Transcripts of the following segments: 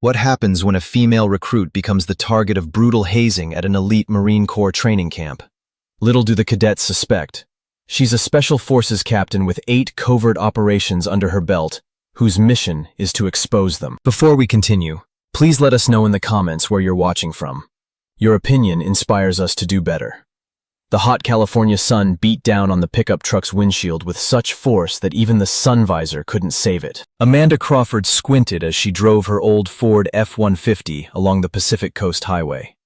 What happens when a female recruit becomes the target of brutal hazing at an elite Marine Corps training camp? Little do the cadets suspect. She's a Special Forces captain with 8 covert operations under her belt, whose mission is to expose them. Before we continue, please let us know in the comments where you're watching from. Your opinion inspires us to do better. The hot California sun beat down on the pickup truck's windshield with such force that even the sun visor couldn't save it. Amanda Crawford squinted as she drove her old Ford F-150 along the Pacific Coast Highway.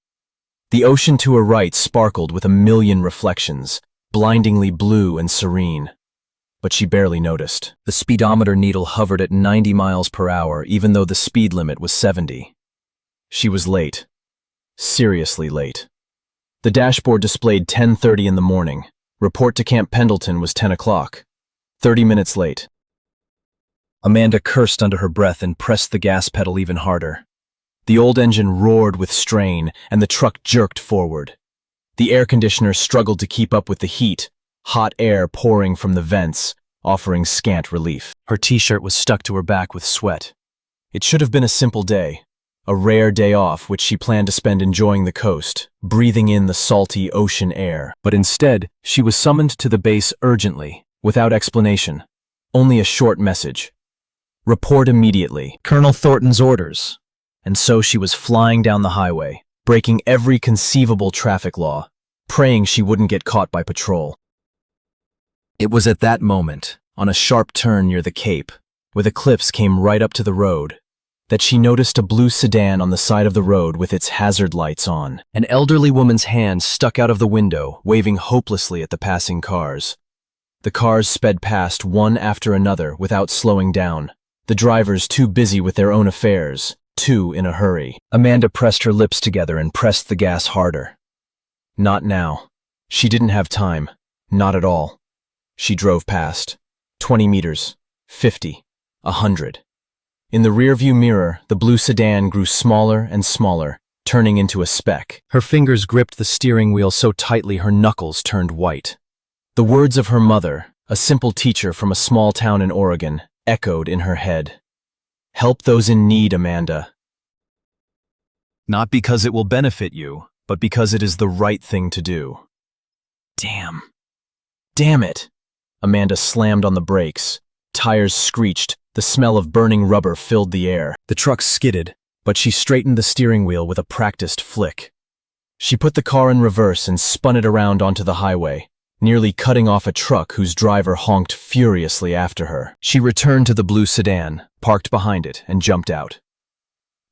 The ocean to her right sparkled with a million reflections, blindingly blue and serene. But she barely noticed. The speedometer needle hovered at 90 miles per hour, even though the speed limit was 70. She was late. Seriously late. The dashboard displayed 10:30 in the morning. Report to Camp Pendleton was 10 o'clock. 30 minutes late. Amanda cursed under her breath and pressed the gas pedal even harder. The old engine roared with strain, and the truck jerked forward. The air conditioner struggled to keep up with the heat, hot air pouring from the vents, offering scant relief. Her t-shirt was stuck to her back with sweat. It should have been a simple day. A rare day off which she planned to spend enjoying the coast, breathing in the salty ocean air. But instead, she was summoned to the base urgently, without explanation. Only a short message. Report immediately. Colonel Thornton's orders. And so she was flying down the highway, breaking every conceivable traffic law, praying she wouldn't get caught by patrol. It was at that moment, on a sharp turn near the Cape, where the cliffs came right up to the road, that she noticed a blue sedan on the side of the road with its hazard lights on. An elderly woman's hand stuck out of the window, waving hopelessly at the passing cars. The cars sped past one after another without slowing down, the drivers too busy with their own affairs, too in a hurry. Amanda pressed her lips together and pressed the gas harder. Not now. She didn't have time. Not at all. She drove past. 20 meters. 50. 100. In the rearview mirror, the blue sedan grew smaller and smaller, turning into a speck. Her fingers gripped the steering wheel so tightly her knuckles turned white. The words of her mother, a simple teacher from a small town in Oregon, echoed in her head. Help those in need, Amanda. Not because it will benefit you, but because it is the right thing to do. Damn. Damn it! Amanda slammed on the brakes. Tires screeched. The smell of burning rubber filled the air. The truck skidded, but she straightened the steering wheel with a practiced flick. She put the car in reverse and spun it around onto the highway, nearly cutting off a truck whose driver honked furiously after her. She returned to the blue sedan, parked behind it, and jumped out.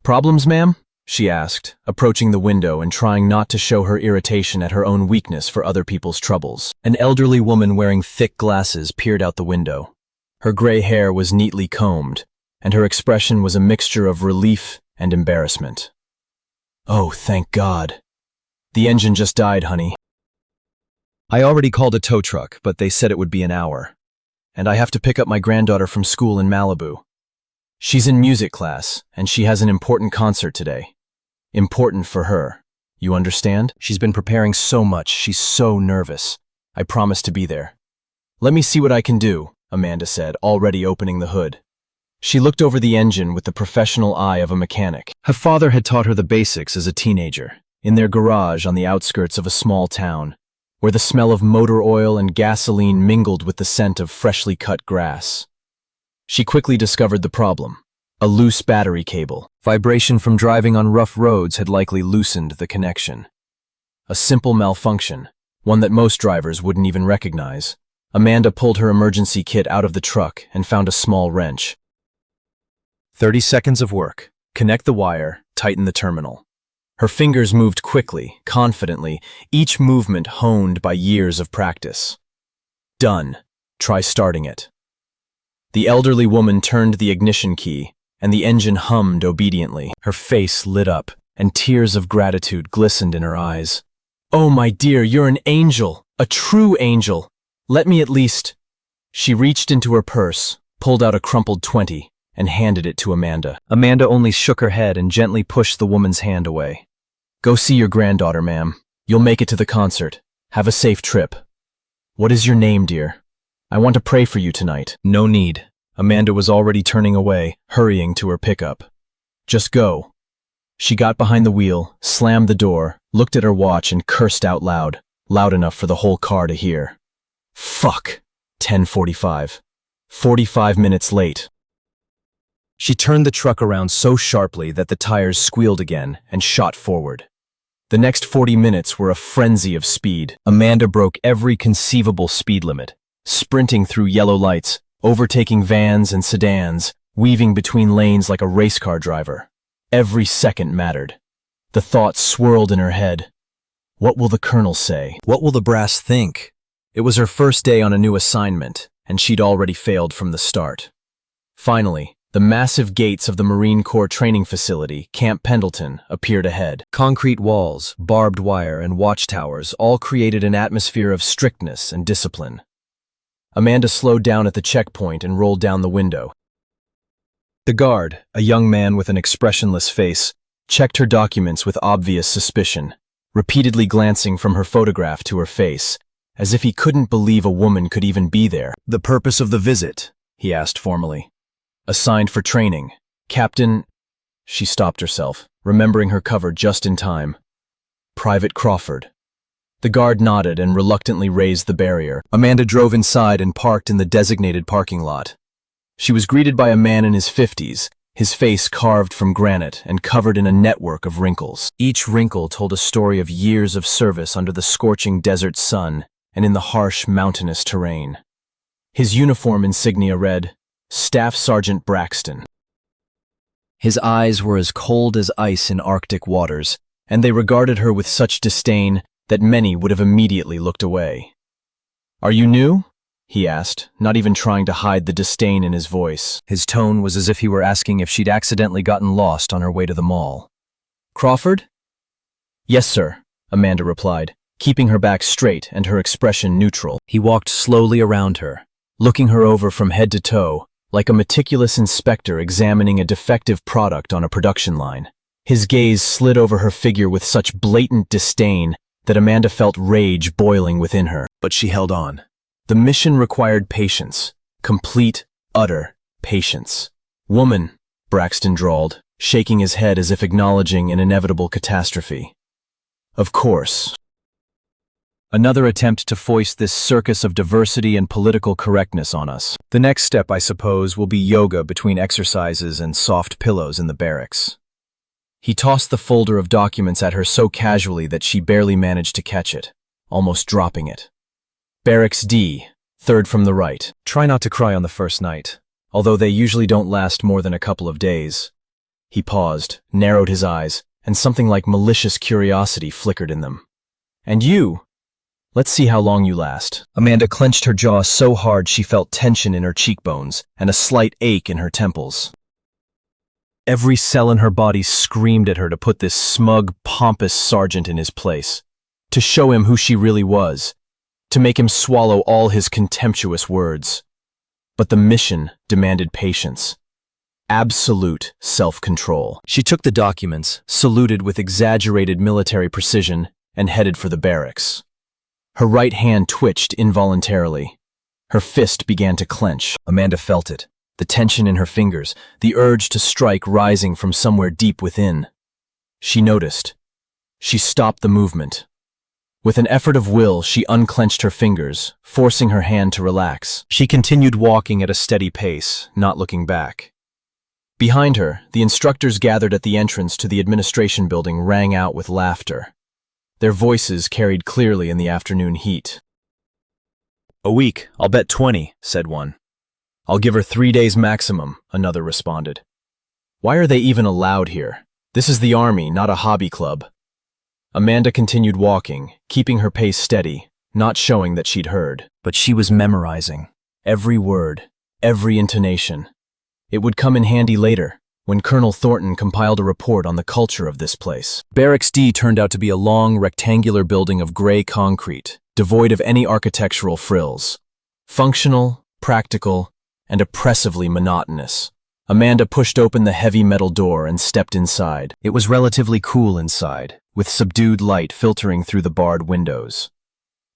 "Problems, ma'am?" she asked, approaching the window and trying not to show her irritation at her own weakness for other people's troubles. An elderly woman wearing thick glasses peered out the window. Her gray hair was neatly combed, and her expression was a mixture of relief and embarrassment. "Oh, thank God. The engine just died, honey. I already called a tow truck, but they said it would be an hour. And I have to pick up my granddaughter from school in Malibu. She's in music class, and she has an important concert today. Important for her. You understand? She's been preparing so much, she's so nervous. I promised to be there. Let me see what I can do," Amanda said, already opening the hood. She looked over the engine with the professional eye of a mechanic. Her father had taught her the basics as a teenager, in their garage on the outskirts of a small town, where the smell of motor oil and gasoline mingled with the scent of freshly cut grass. She quickly discovered the problem: a loose battery cable. Vibration from driving on rough roads had likely loosened the connection. A simple malfunction, one that most drivers wouldn't even recognize. Amanda pulled her emergency kit out of the truck and found a small wrench. 30 seconds of work. Connect the wire, tighten the terminal. Her fingers moved quickly, confidently, each movement honed by years of practice. Done. Try starting it. The elderly woman turned the ignition key, and the engine hummed obediently. Her face lit up, and tears of gratitude glistened in her eyes. "Oh, my dear, you're an angel, a true angel. Let me at least—" She reached into her purse, pulled out a crumpled 20, and handed it to Amanda. Amanda only shook her head and gently pushed the woman's hand away. "Go see your granddaughter, ma'am. You'll make it to the concert. Have a safe trip. What is your name, dear? I want to pray for you tonight." No need. Amanda was already turning away, hurrying to her pickup. Just go. She got behind the wheel, slammed the door, looked at her watch and cursed out loud, loud enough for the whole car to hear. Fuck. 10:45. 45 minutes late. She turned the truck around so sharply that the tires squealed again and shot forward. The next 40 minutes were a frenzy of speed. Amanda broke every conceivable speed limit, sprinting through yellow lights, overtaking vans and sedans, weaving between lanes like a race car driver. Every second mattered. The thoughts swirled in her head. What will the colonel say? What will the brass think? It was her first day on a new assignment, and she'd already failed from the start. Finally, the massive gates of the Marine Corps training facility, Camp Pendleton, appeared ahead. Concrete walls, barbed wire, and watchtowers all created an atmosphere of strictness and discipline. Amanda slowed down at the checkpoint and rolled down the window. The guard, a young man with an expressionless face, checked her documents with obvious suspicion, repeatedly glancing from her photograph to her face, as if he couldn't believe a woman could even be there. The purpose of the visit? He asked formally. Assigned for training. Captain... She stopped herself, remembering her cover just in time. Private Crawford. The guard nodded and reluctantly raised the barrier. Amanda drove inside and parked in the designated parking lot. She was greeted by a man in his 50s, his face carved from granite and covered in a network of wrinkles. Each wrinkle told a story of years of service under the scorching desert sun and in the harsh mountainous terrain. His uniform insignia read, Staff Sergeant Braxton. His eyes were as cold as ice in Arctic waters, and they regarded her with such disdain that many would have immediately looked away. Are you new? He asked, not even trying to hide the disdain in his voice. His tone was as if he were asking if she'd accidentally gotten lost on her way to the mall. Crawford? Yes, sir, Amanda replied, keeping her back straight and her expression neutral. He walked slowly around her, looking her over from head to toe, like a meticulous inspector examining a defective product on a production line. His gaze slid over her figure with such blatant disdain that Amanda felt rage boiling within her. But she held on. The mission required patience, complete, utter patience. Woman, Braxton drawled, shaking his head as if acknowledging an inevitable catastrophe. Of course. Another attempt to foist this circus of diversity and political correctness on us. The next step, I suppose, will be yoga between exercises and soft pillows in the barracks. He tossed the folder of documents at her so casually that she barely managed to catch it, almost dropping it. Barracks D, third from the right. Try not to cry on the first night, although they usually don't last more than a couple of days. He paused, narrowed his eyes, and something like malicious curiosity flickered in them. And you? Let's see how long you last. Amanda clenched her jaw so hard she felt tension in her cheekbones and a slight ache in her temples. Every cell in her body screamed at her to put this smug, pompous sergeant in his place, to show him who she really was, to make him swallow all his contemptuous words. But the mission demanded patience. Absolute self-control. She took the documents, saluted with exaggerated military precision, and headed for the barracks. Her right hand twitched involuntarily. Her fist began to clench. Amanda felt it, the tension in her fingers, the urge to strike rising from somewhere deep within. She noticed. She stopped the movement. With an effort of will, she unclenched her fingers, forcing her hand to relax. She continued walking at a steady pace, not looking back. Behind her, the instructors gathered at the entrance to the administration building rang out with laughter. Their voices carried clearly in the afternoon heat. A week, I'll bet 20, said one. I'll give her 3 days maximum, another responded. Why are they even allowed here? This is the army, not a hobby club. Amanda continued walking, keeping her pace steady, not showing that she'd heard. But she was memorizing. Every word, every intonation. It would come in handy later, when Colonel Thornton compiled a report on the culture of this place. Barracks D turned out to be a long, rectangular building of gray concrete, devoid of any architectural frills. Functional, practical, and oppressively monotonous. Amanda pushed open the heavy metal door and stepped inside. It was relatively cool inside, with subdued light filtering through the barred windows.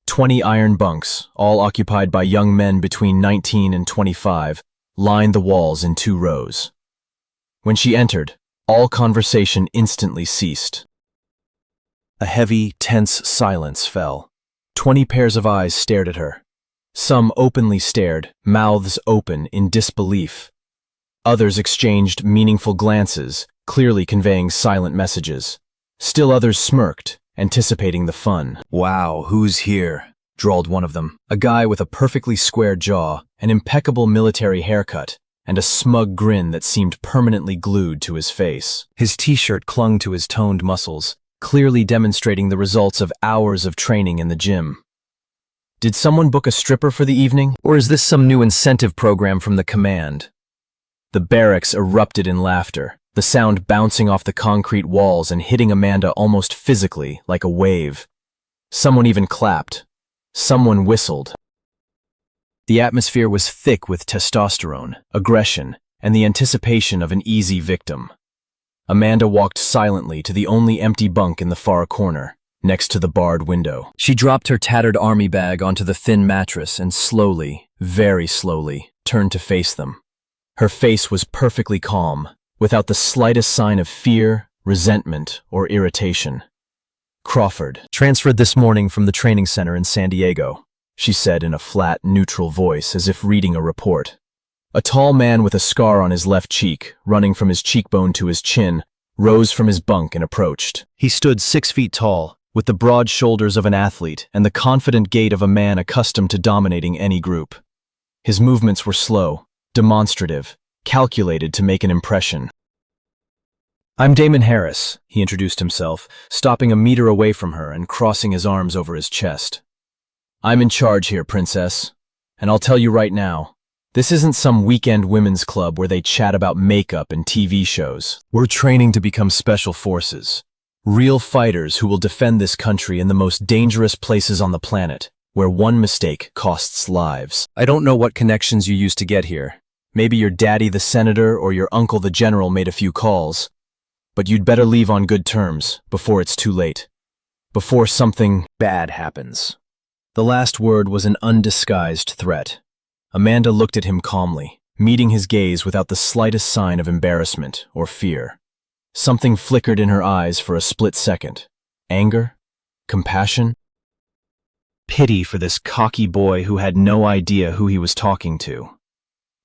20 iron bunks, all occupied by young men between 19 and 25, lined the walls in 2 rows. When she entered, All conversation instantly ceased. A heavy, tense silence fell. 20 pairs of eyes stared at her. Some openly stared, mouths open in disbelief. Others exchanged meaningful glances, clearly conveying silent messages. Still others smirked, anticipating the fun. "Wow, who's here?" drawled one of them. A guy with a perfectly square jaw, an impeccable military haircut, and a smug grin that seemed permanently glued to his face. His t-shirt clung to his toned muscles, clearly demonstrating the results of hours of training in the gym. Did someone book a stripper for the evening? Or is this some new incentive program from the command? The barracks erupted in laughter, the sound bouncing off the concrete walls and hitting Amanda almost physically, like a wave. Someone even clapped. Someone whistled. The atmosphere was thick with testosterone, aggression, and the anticipation of an easy victim. Amanda walked silently to the only empty bunk in the far corner, next to the barred window. She dropped her tattered army bag onto the thin mattress and slowly, very slowly, turned to face them. Her face was perfectly calm, without the slightest sign of fear, resentment, or irritation. "Crawford, transferred this morning from the training center in San Diego," she said in a flat, neutral voice, as if reading a report. A tall man with a scar on his left cheek, running from his cheekbone to his chin, rose from his bunk and approached. He stood 6 feet tall, with the broad shoulders of an athlete and the confident gait of a man accustomed to dominating any group. His movements were slow, demonstrative, calculated to make an impression. "I'm Damon Harris," he introduced himself, stopping a meter away from her and crossing his arms over his chest. "I'm in charge here, Princess. And I'll tell you right now, this isn't some weekend women's club where they chat about makeup and TV shows. We're training to become special forces. Real fighters who will defend this country in the most dangerous places on the planet, where one mistake costs lives. I don't know what connections you used to get here. Maybe your daddy the senator or your uncle the general made a few calls. But you'd better leave on good terms before it's too late. Before something bad happens." The last word was an undisguised threat. Amanda looked at him calmly, meeting his gaze without the slightest sign of embarrassment or fear. Something flickered in her eyes for a split second. Anger? Compassion? Pity for this cocky boy who had no idea who he was talking to.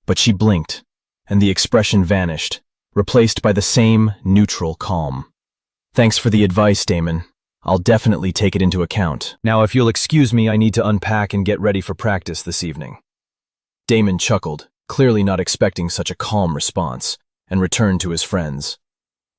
But she blinked, and the expression vanished, replaced by the same neutral calm. "Thanks for the advice, Damon. I'll definitely take it into account. Now, if you'll excuse me, I need to unpack and get ready for practice this evening." Damon chuckled, clearly not expecting such a calm response, and returned to his friends.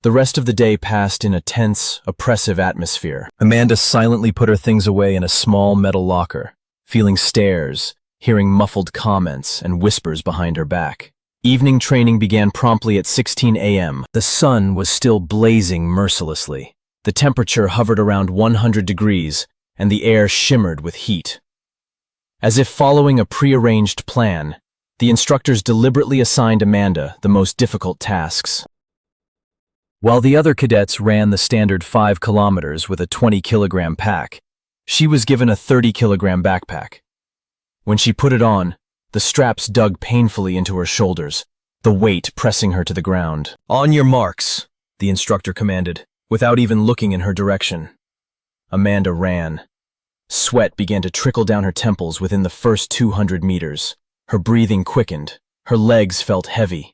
The rest of the day passed in a tense, oppressive atmosphere. Amanda silently put her things away in a small metal locker, feeling stares, hearing muffled comments and whispers behind her back. Evening training began promptly at 16 a.m. The sun was still blazing mercilessly. The temperature hovered around 100 degrees, and the air shimmered with heat. As if following a prearranged plan, the instructors deliberately assigned Amanda the most difficult tasks. While the other cadets ran the standard 5 kilometers with a 20-kilogram pack, she was given a 30-kilogram backpack. When she put it on, the straps dug painfully into her shoulders, the weight pressing her to the ground. "On your marks," the instructor commanded, without even looking in her direction. Amanda ran. Sweat began to trickle down her temples within the first 200 meters. Her breathing quickened. Her legs felt heavy.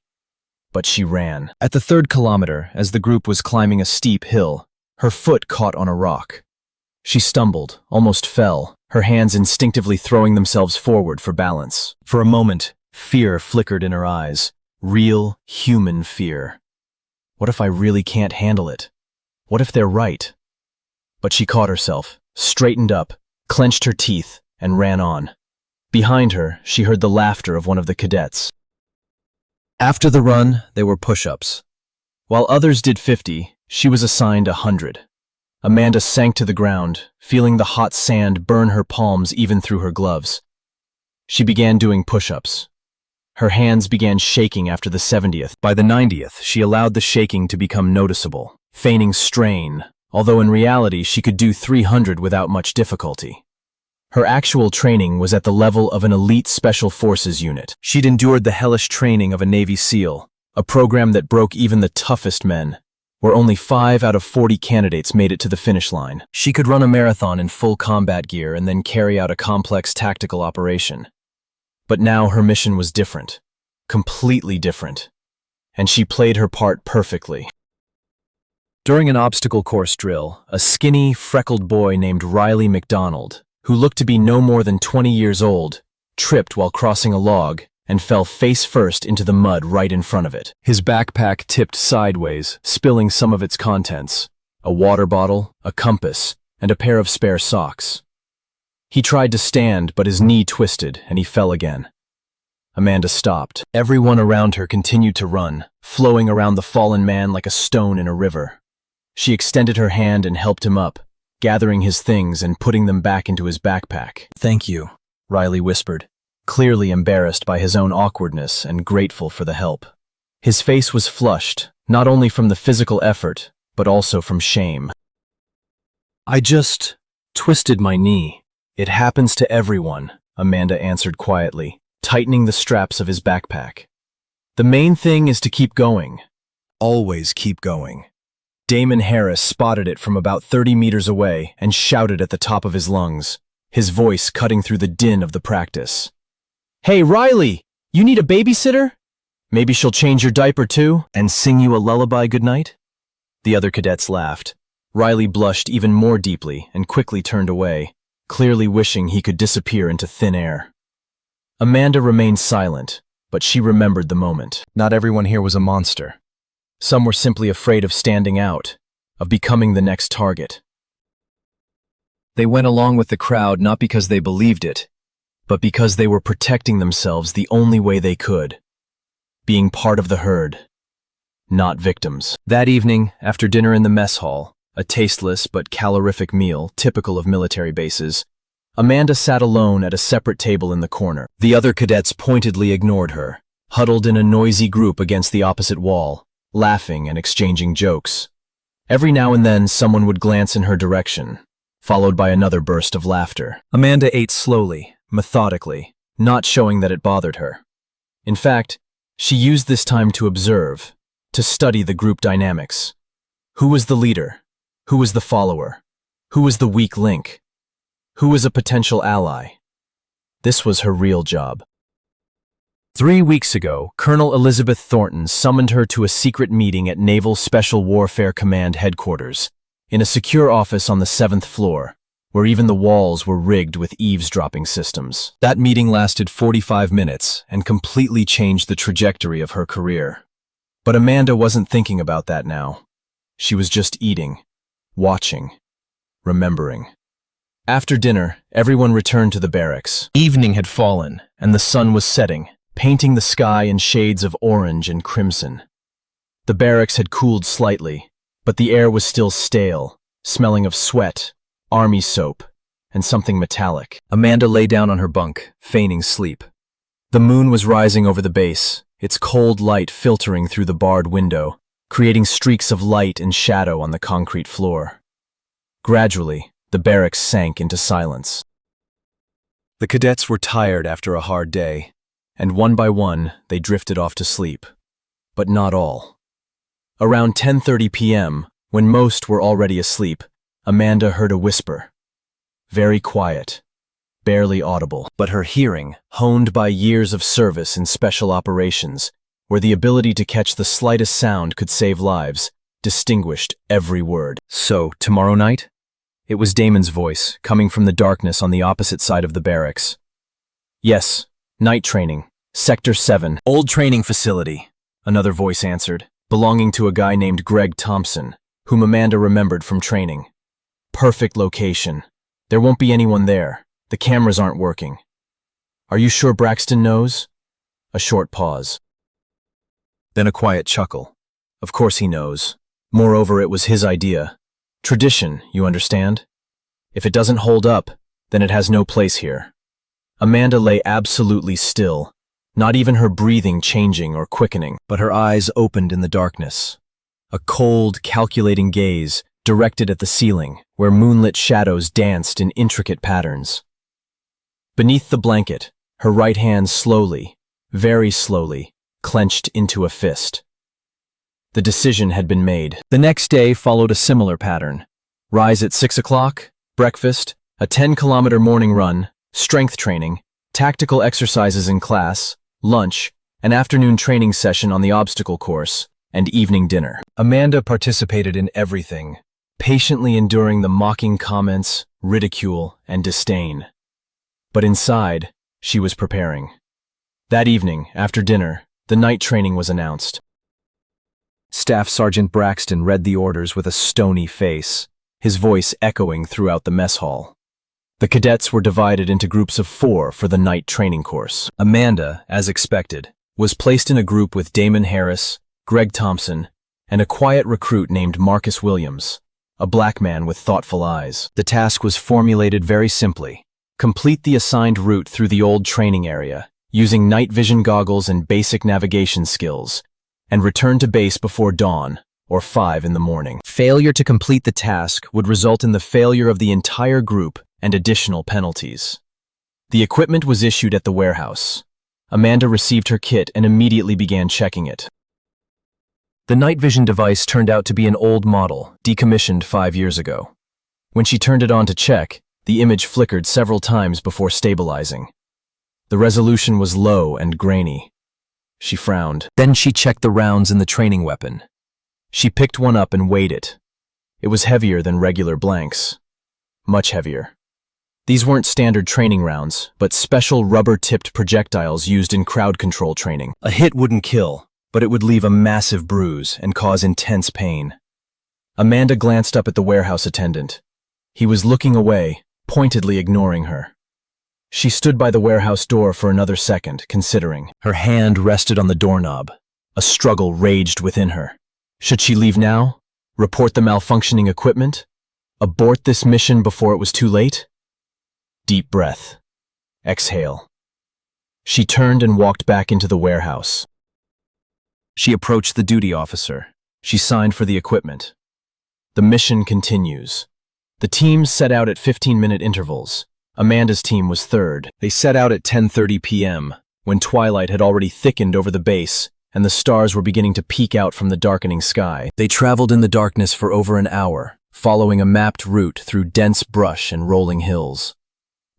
But she ran. At the 3rd kilometer, as the group was climbing a steep hill, her foot caught on a rock. She stumbled, almost fell, her hands instinctively throwing themselves forward for balance. For a moment, fear flickered in her eyes. Real, human fear. What if I really can't handle it? What if they're right? But she caught herself, straightened up, clenched her teeth, and ran on. Behind her, she heard the laughter of one of the cadets. After the run, there were push-ups. While others did 50, she was assigned 100. Amanda sank to the ground, feeling the hot sand burn her palms even through her gloves. She began doing push-ups. Her hands began shaking after the 70th. By the 90th, she allowed the shaking to become noticeable, feigning strain, although in reality she could do 300 without much difficulty. Her actual training was at the level of an elite special forces unit. She'd endured the hellish training of a Navy SEAL, a program that broke even the toughest men, where only 5 out of 40 candidates made it to the finish line. She could run a marathon in full combat gear and then carry out a complex tactical operation. But now her mission was different, completely different, and she played her part perfectly. During an obstacle course drill, a skinny, freckled boy named Riley McDonald, who looked to be no more than 20 years old, tripped while crossing a log and fell face first into the mud right in front of it. His backpack tipped sideways, spilling some of its contents: a water bottle, a compass, and a pair of spare socks. He tried to stand, but his knee twisted and he fell again. Amanda stopped. Everyone around her continued to run, flowing around the fallen man like a stone in a river. She extended her hand and helped him up, gathering his things and putting them back into his backpack. "Thank you," Riley whispered, clearly embarrassed by his own awkwardness and grateful for the help. His face was flushed, not only from the physical effort, but also from shame. "I just twisted my knee. It happens to everyone," Amanda answered quietly, tightening the straps of his backpack. "The main thing is to keep going. Always keep going." Damon Harris spotted it from about 30 meters away and shouted at the top of his lungs, his voice cutting through the din of the practice. "Hey, Riley, you need a babysitter? Maybe she'll change your diaper too and sing you a lullaby goodnight?" The other cadets laughed. Riley blushed even more deeply and quickly turned away, clearly wishing he could disappear into thin air. Amanda remained silent, but she remembered the moment. Not everyone here was a monster. Some were simply afraid of standing out, of becoming the next target. They went along with the crowd not because they believed it, but because they were protecting themselves the only way they could, being part of the herd, not victims. That evening, after dinner in the mess hall, a tasteless but calorific meal typical of military bases, Amanda sat alone at a separate table in the corner. The other cadets pointedly ignored her, huddled in a noisy group against the opposite wall, laughing and exchanging jokes. Every now and then, someone would glance in her direction, followed by another burst of laughter. Amanda ate slowly, methodically, not showing that it bothered her. In fact, she used this time to observe, to study the group dynamics. Who was the leader? Who was the follower? Who was the weak link? Who was a potential ally? This was her real job. 3 weeks ago, Colonel Elizabeth Thornton summoned her to a secret meeting at Naval Special Warfare Command headquarters, in a secure office on the 7th floor, where even the walls were rigged with eavesdropping systems. That meeting lasted 45 minutes and completely changed the trajectory of her career. But Amanda wasn't thinking about that now. She was just eating, watching, remembering. After dinner, everyone returned to the barracks. Evening had fallen, and the sun was setting, painting the sky in shades of orange and crimson. The barracks had cooled slightly, but the air was still stale, smelling of sweat, army soap, and something metallic. Amanda lay down on her bunk, feigning sleep. The moon was rising over the base, its cold light filtering through the barred window, creating streaks of light and shadow on the concrete floor. Gradually, the barracks sank into silence. The cadets were tired after a hard day, and one by one, they drifted off to sleep. But not all. Around 10:30 p.m., when most were already asleep, Amanda heard a whisper. Very quiet, barely audible, but her hearing, honed by years of service in special operations, where the ability to catch the slightest sound could save lives, distinguished every word. "So, tomorrow night?" It was Damon's voice, coming from the darkness on the opposite side of the barracks. "Yes, night training, Sector 7, old training facility," another voice answered, belonging to a guy named Greg Thompson, whom Amanda remembered from training. "Perfect location. There won't be anyone there. The cameras aren't working." "Are you sure Braxton knows?" A short pause. Then a quiet chuckle. "Of course he knows. Moreover, it was his idea. Tradition, you understand? If it doesn't hold up, then it has no place here." Amanda lay absolutely still, not even her breathing changing or quickening, but her eyes opened in the darkness. A cold, calculating gaze directed at the ceiling, where moonlit shadows danced in intricate patterns. Beneath the blanket, her right hand slowly, very slowly, clenched into a fist. The decision had been made. The next day followed a similar pattern. Rise at 6 o'clock, breakfast, a 10-kilometer morning run, strength training, tactical exercises in class, lunch, an afternoon training session on the obstacle course, and evening dinner. Amanda participated in everything, patiently enduring the mocking comments, ridicule, and disdain. But inside, she was preparing. That evening, after dinner, the night training was announced. Staff Sergeant Braxton read the orders with a stony face, his voice echoing throughout the mess hall. The cadets were divided into groups of 4 for the night training course. Amanda, as expected, was placed in a group with Damon Harris, Greg Thompson, and a quiet recruit named Marcus Williams, a black man with thoughtful eyes. The task was formulated very simply. Complete the assigned route through the old training area, using night vision goggles and basic navigation skills, and return to base before dawn, or 5 in the morning. Failure to complete the task would result in the failure of the entire group and additional penalties. The equipment was issued at the warehouse. Amanda received her kit and immediately began checking it. The night vision device turned out to be an old model, decommissioned 5 years ago. When she turned it on to check, the image flickered several times before stabilizing. The resolution was low and grainy. She frowned. Then she checked the rounds in the training weapon. She picked one up and weighed it. It was heavier than regular blanks. Much heavier. These weren't standard training rounds, but special rubber-tipped projectiles used in crowd control training. A hit wouldn't kill, but it would leave a massive bruise and cause intense pain. Amanda glanced up at the warehouse attendant. He was looking away, pointedly ignoring her. She stood by the warehouse door for another second, considering. Her hand rested on the doorknob. A struggle raged within her. Should she leave now? Report the malfunctioning equipment? Abort this mission before it was too late? Deep breath. Exhale. She turned and walked back into the warehouse. She approached the duty officer. She signed for the equipment. The mission continues. The teams set out at 15-minute intervals. Amanda's team was third. They set out at 10:30 p.m., when twilight had already thickened over the base and the stars were beginning to peek out from the darkening sky. They traveled in the darkness for over an hour, following a mapped route through dense brush and rolling hills.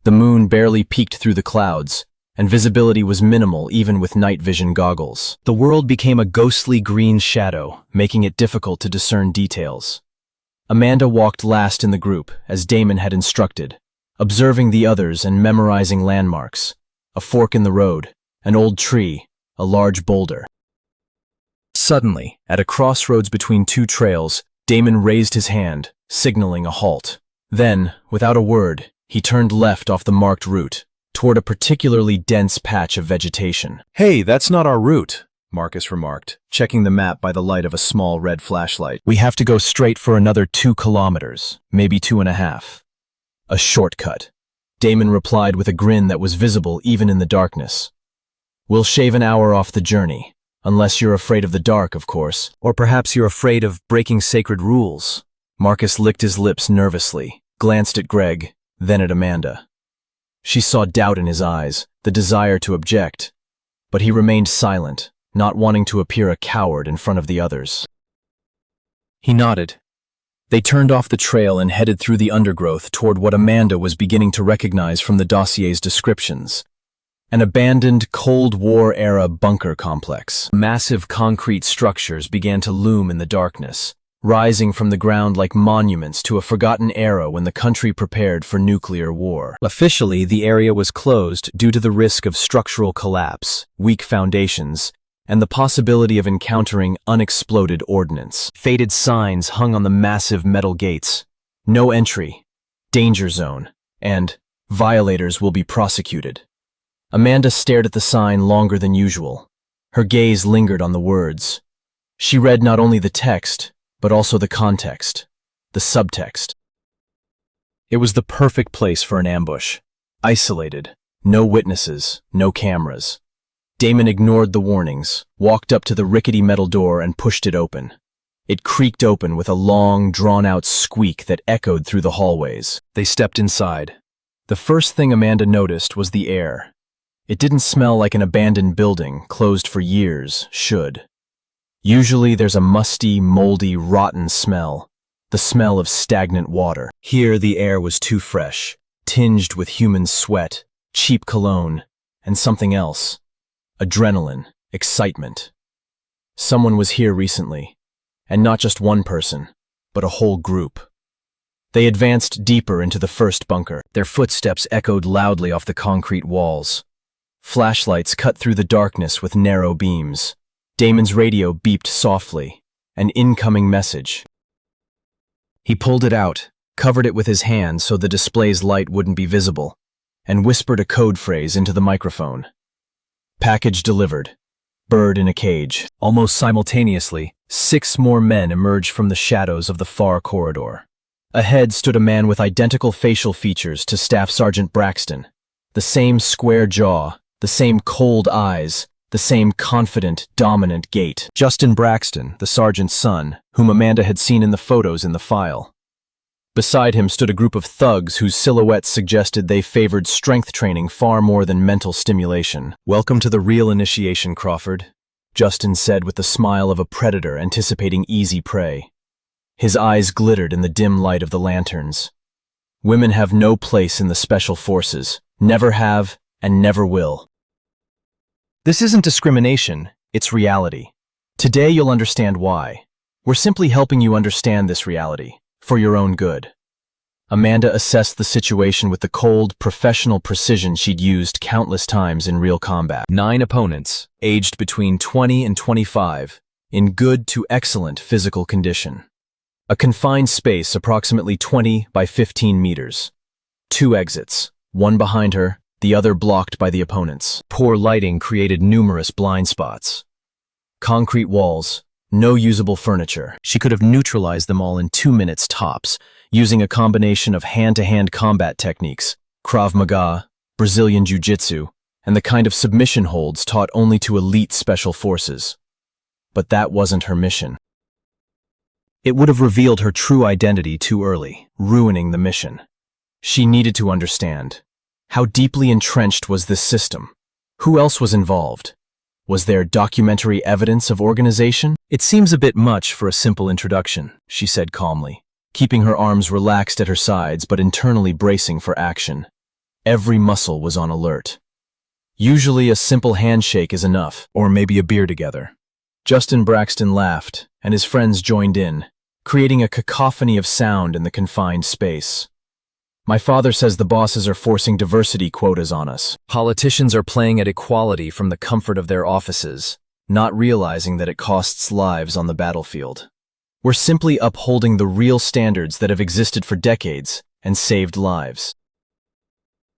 The moon barely peeked through the clouds, and visibility was minimal even with night vision goggles. The world became a ghostly green shadow, making it difficult to discern details. Amanda walked last in the group, as Damon had instructed, observing the others and memorizing landmarks: a fork in the road, an old tree, a large boulder. Suddenly, at a crossroads between 2 trails, Damon raised his hand, signaling a halt. Then, without a word, he turned left off the marked route, toward a particularly dense patch of vegetation. "Hey, that's not our route," Marcus remarked, checking the map by the light of a small red flashlight. "We have to go straight for another 2 kilometers, maybe 2.5. "A shortcut," Damon replied with a grin that was visible even in the darkness. "We'll shave an hour off the journey, unless you're afraid of the dark, of course. Or perhaps you're afraid of breaking sacred rules." Marcus licked his lips nervously, glanced at Greg, then at Amanda. She saw doubt in his eyes, the desire to object, but he remained silent, not wanting to appear a coward in front of the others. He nodded. They turned off the trail and headed through the undergrowth toward what Amanda was beginning to recognize from the dossier's descriptions: an abandoned Cold War-era bunker complex. Massive concrete structures began to loom in the darkness, rising from the ground like monuments to a forgotten era when the country prepared for nuclear war. Officially, the area was closed due to the risk of structural collapse, weak foundations, and the possibility of encountering unexploded ordnance. Faded signs hung on the massive metal gates: "No entry," "Danger zone," and "Violators will be prosecuted." Amanda stared at the sign longer than usual. Her gaze lingered on the words. She read not only the text, but also the context, the subtext. It was the perfect place for an ambush. Isolated, no witnesses, no cameras. Damon ignored the warnings, walked up to the rickety metal door and pushed it open. It creaked open with a long, drawn-out squeak that echoed through the hallways. They stepped inside. The first thing Amanda noticed was the air. It didn't smell like an abandoned building, closed for years, should. Usually there's a musty, moldy, rotten smell, the smell of stagnant water. Here the air was too fresh, tinged with human sweat, cheap cologne, and something else. Adrenaline, excitement. Someone was here recently, and not just one person, but a whole group. They advanced deeper into the first bunker. Their footsteps echoed loudly off the concrete walls. Flashlights cut through the darkness with narrow beams. Damon's radio beeped softly, an incoming message. He pulled it out, covered it with his hand so the display's light wouldn't be visible, and whispered a code phrase into the microphone. Package delivered. Bird in a cage. Almost simultaneously, 6 more men emerged from the shadows of the far corridor. Ahead stood a man with identical facial features to Staff Sergeant Braxton. The same square jaw, the same cold eyes, the same confident, dominant gait. Justin Braxton, the sergeant's son, whom Amanda had seen in the photos in the file. Beside him stood a group of thugs whose silhouettes suggested they favored strength training far more than mental stimulation. "Welcome to the real initiation, Crawford," Justin said with the smile of a predator anticipating easy prey. His eyes glittered in the dim light of the lanterns. "Women have no place in the special forces, never have and never will." This isn't discrimination, it's reality. Today you'll understand why. We're simply helping you understand this reality, for your own good. Amanda assessed the situation with the cold, professional precision she'd used countless times in real combat. 9 opponents, aged between 20 and 25, in good to excellent physical condition. A confined space approximately 20 by 15 meters. 2 exits, one behind her, the other blocked by the opponents. Poor lighting created numerous blind spots. Concrete walls, no usable furniture. She could have neutralized them all in 2 minutes tops, using a combination of hand-to-hand combat techniques, Krav Maga, Brazilian Jiu-Jitsu, and the kind of submission holds taught only to elite special forces. But that wasn't her mission. It would have revealed her true identity too early, ruining the mission. She needed to understand. How deeply entrenched was this system? Who else was involved? Was there documentary evidence of organization? "It seems a bit much for a simple introduction," she said calmly, keeping her arms relaxed at her sides but internally bracing for action. Every muscle was on alert. Usually a simple handshake is enough, or maybe a beer together. Justin Braxton laughed, and his friends joined in, creating a cacophony of sound in the confined space. "My father says the bosses are forcing diversity quotas on us. Politicians are playing at equality from the comfort of their offices, not realizing that it costs lives on the battlefield. We're simply upholding the real standards that have existed for decades and saved lives."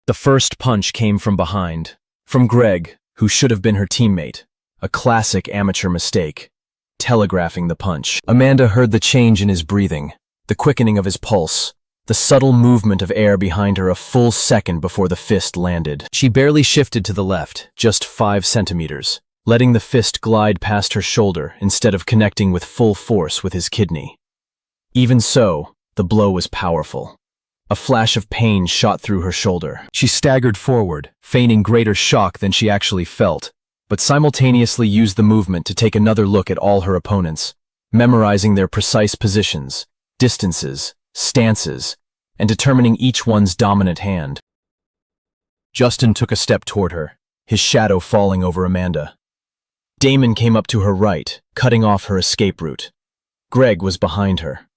The first punch came from behind, from Greg, who should have been her teammate, a classic amateur mistake, telegraphing the punch. Amanda heard the change in his breathing, the quickening of his pulse, the subtle movement of air behind her a full second before the fist landed. She barely shifted to the left, just 5 centimeters, letting the fist glide past her shoulder instead of connecting with full force with his kidney. Even so, the blow was powerful. A flash of pain shot through her shoulder. She staggered forward, feigning greater shock than she actually felt, but simultaneously used the movement to take another look at all her opponents, memorizing their precise positions, distances, stances, and determining each one's dominant hand. Justin took a step toward her, his shadow falling over Amanda. Damon came up to her right, cutting off her escape route. Greg was behind her.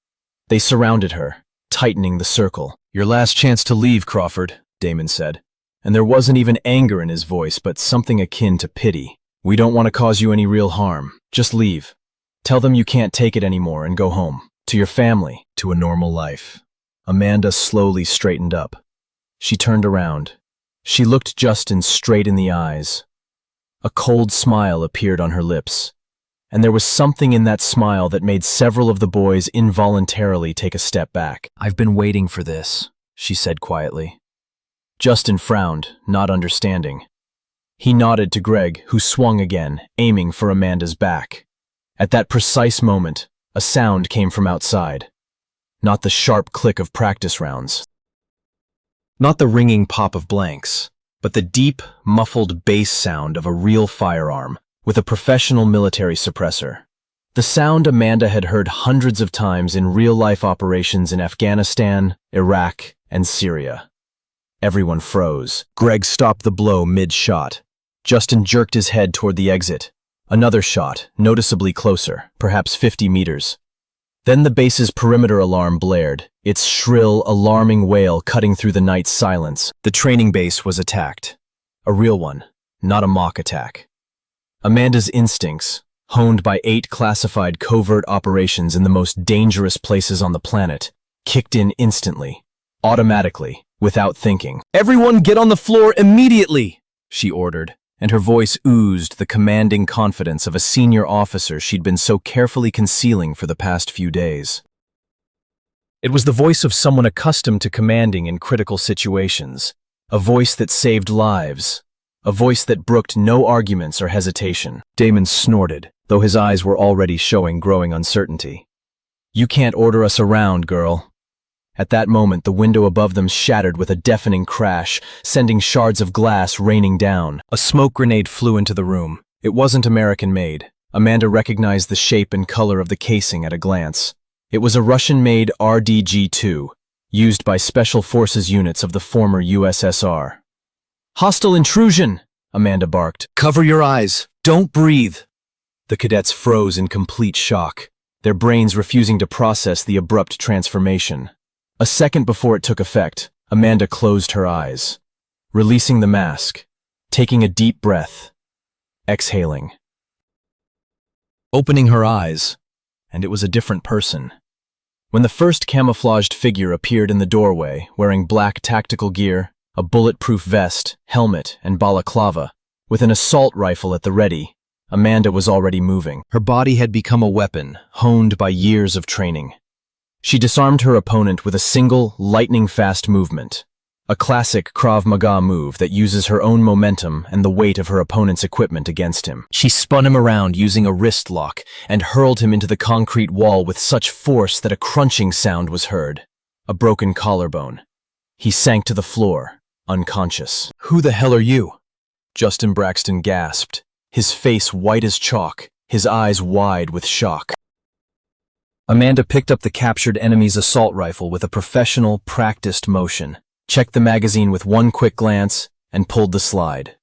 They surrounded her, tightening the circle. "Your last chance to leave, Crawford," Damon said, and there wasn't even anger in his voice, but something akin to pity. "We don't want to cause you any real harm. Just leave. Tell them you can't take it anymore and go home. To your family, to a normal life." Amanda slowly straightened up. She turned around. She looked Justin straight in the eyes. A cold smile appeared on her lips, and there was something in that smile that made several of the boys involuntarily take a step back. "I've been waiting for this," she said quietly. Justin frowned, not understanding. He nodded to Greg, who swung again, aiming for Amanda's back. At that precise moment, a sound came from outside. Not the sharp click of practice rounds. Not the ringing pop of blanks. but the deep, muffled bass sound of a real firearm with a professional military suppressor. The sound Amanda had heard hundreds of times in real-life operations in Afghanistan, Iraq, and Syria. Everyone froze. Greg stopped the blow mid-shot. Justin jerked his head toward the exit. Another shot, noticeably closer, perhaps 50 meters. Then the base's perimeter alarm blared, its shrill, alarming wail cutting through the night's silence. The training base was attacked. A real one, not a mock attack. Amanda's instincts, honed by 8 classified covert operations in the most dangerous places on the planet, kicked in instantly, automatically, without thinking. "Everyone get on the floor immediately!" she ordered, and her voice oozed the commanding confidence of a senior officer she'd been so carefully concealing for the past few days. It was the voice of someone accustomed to commanding in critical situations, a voice that saved lives, a voice that brooked no arguments or hesitation. Damon snorted, though his eyes were already showing growing uncertainty. "You can't order us around, girl." At that moment, the window above them shattered with a deafening crash, sending shards of glass raining down. A smoke grenade flew into the room. It wasn't American-made. Amanda recognized the shape and color of the casing at a glance. It was a Russian-made RDG-2, used by Special Forces units of the former USSR. "Hostile intrusion!" Amanda barked. "Cover your eyes. Don't breathe." The cadets froze in complete shock, their brains refusing to process the abrupt transformation. A second before it took effect, Amanda closed her eyes, releasing the mask, taking a deep breath, exhaling. Opening her eyes, and it was a different person. When the first camouflaged figure appeared in the doorway, wearing black tactical gear, a bulletproof vest, helmet, and balaclava, with an assault rifle at the ready, Amanda was already moving. Her body had become a weapon, honed by years of training. She disarmed her opponent with a single, lightning-fast movement, a classic Krav Maga move that uses her own momentum and the weight of her opponent's equipment against him. She spun him around using a wrist lock and hurled him into the concrete wall with such force that a crunching sound was heard, a broken collarbone. He sank to the floor, unconscious. "Who the hell are you?" Justin Braxton gasped, his face white as chalk, his eyes wide with shock. Amanda picked up the captured enemy's assault rifle with a professional, practiced motion, checked the magazine with one quick glance, and pulled the slide.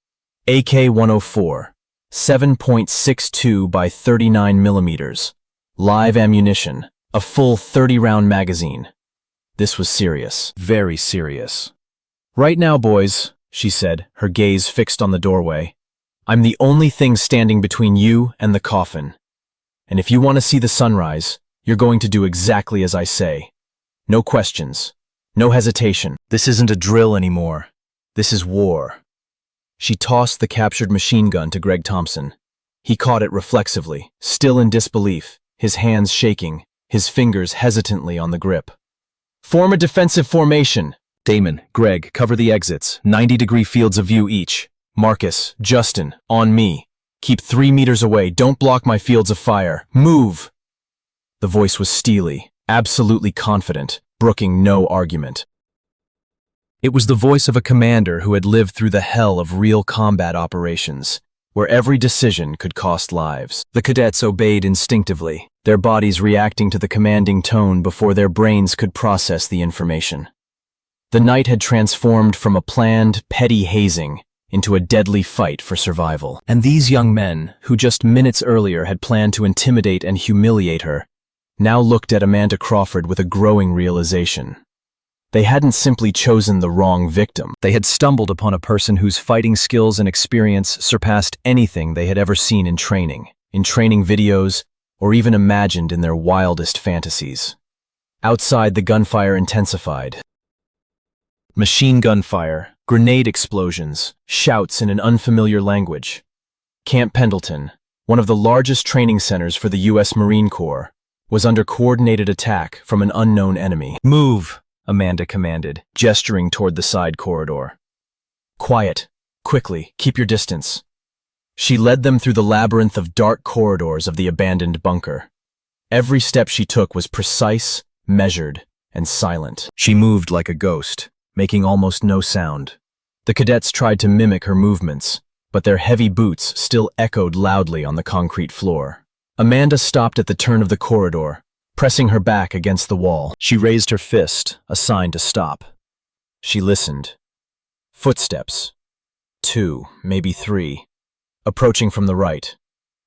AK-104, 7.62 by 39 millimeters, live ammunition, a full 30-round magazine. This was serious, very serious. "Right now, boys," she said, her gaze fixed on the doorway, "I'm the only thing standing between you and the coffin. And if you want to see the sunrise, you're going to do exactly as I say. No questions. No hesitation. This isn't a drill anymore. This is war." She tossed the captured machine gun to Greg Thompson. He caught it reflexively, still in disbelief, his hands shaking, his fingers hesitantly on the grip. "Form a defensive formation." "Damon, Greg, cover the exits, 90-degree fields of view each. Marcus, Justin, on me. Keep 3 meters away. Don't block my fields of fire. Move!" The voice was steely, absolutely confident, brooking no argument. It was the voice of a commander who had lived through the hell of real combat operations, where every decision could cost lives. The cadets obeyed instinctively, their bodies reacting to the commanding tone before their brains could process the information. The night had transformed from a planned, petty hazing into a deadly fight for survival. And these young men, who just minutes earlier had planned to intimidate and humiliate her, now looked at Amanda Crawford with a growing realization. They hadn't simply chosen the wrong victim. They had stumbled upon a person whose fighting skills and experience surpassed anything they had ever seen in training videos, or even imagined in their wildest fantasies. Outside, the gunfire intensified. Machine gun fire, grenade explosions, shouts in an unfamiliar language. Camp Pendleton, one of the largest training centers for the U.S. Marine Corps, was under coordinated attack from an unknown enemy. "Move," Amanda commanded, gesturing toward the side corridor. "Quiet. Quickly. Keep your distance." She led them through the labyrinth of dark corridors of the abandoned bunker. Every step she took was precise, measured, and silent. She moved like a ghost, making almost no sound. The cadets tried to mimic her movements, but their heavy boots still echoed loudly on the concrete floor. Amanda stopped at the turn of the corridor, pressing her back against the wall. She raised her fist, a sign to stop. She listened. Footsteps. 2, maybe 3. Approaching from the right.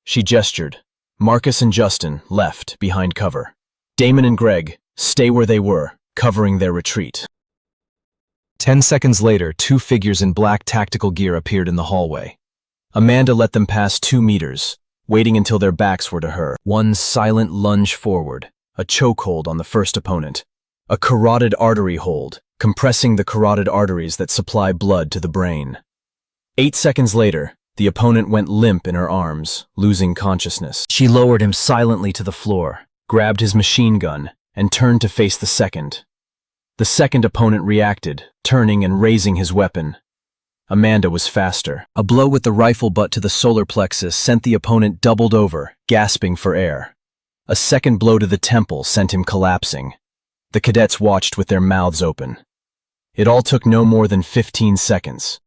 She gestured. Marcus and Justin left behind cover. Damon and Greg stay where they were, covering their retreat. 10 seconds later, 2 figures in black tactical gear appeared in the hallway. Amanda let them pass 2 meters, waiting until their backs were to her. One silent lunge forward, a chokehold on the first opponent. A carotid artery hold, compressing the carotid arteries that supply blood to the brain. 8 seconds later, the opponent went limp in her arms, losing consciousness. She lowered him silently to the floor, grabbed his machine gun, and turned to face the second. The second opponent reacted, turning and raising his weapon. Amanda was faster. A blow with the rifle butt to the solar plexus sent the opponent doubled over, gasping for air. A second blow to the temple sent him collapsing. The cadets watched with their mouths open. It all took no more than 15 seconds.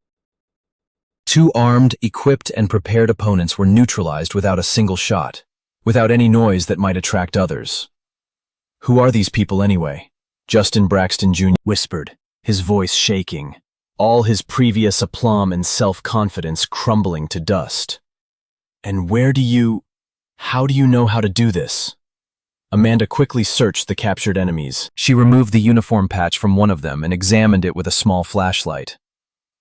2 armed, equipped, and prepared opponents were neutralized without a single shot, without any noise that might attract others. "Who are these people anyway?" Justin Braxton Jr. whispered, his voice shaking, all his previous aplomb and self-confidence crumbling to dust. "And how do you know how to do this?" Amanda quickly searched the captured enemies. She removed the uniform patch from one of them and examined it with a small flashlight.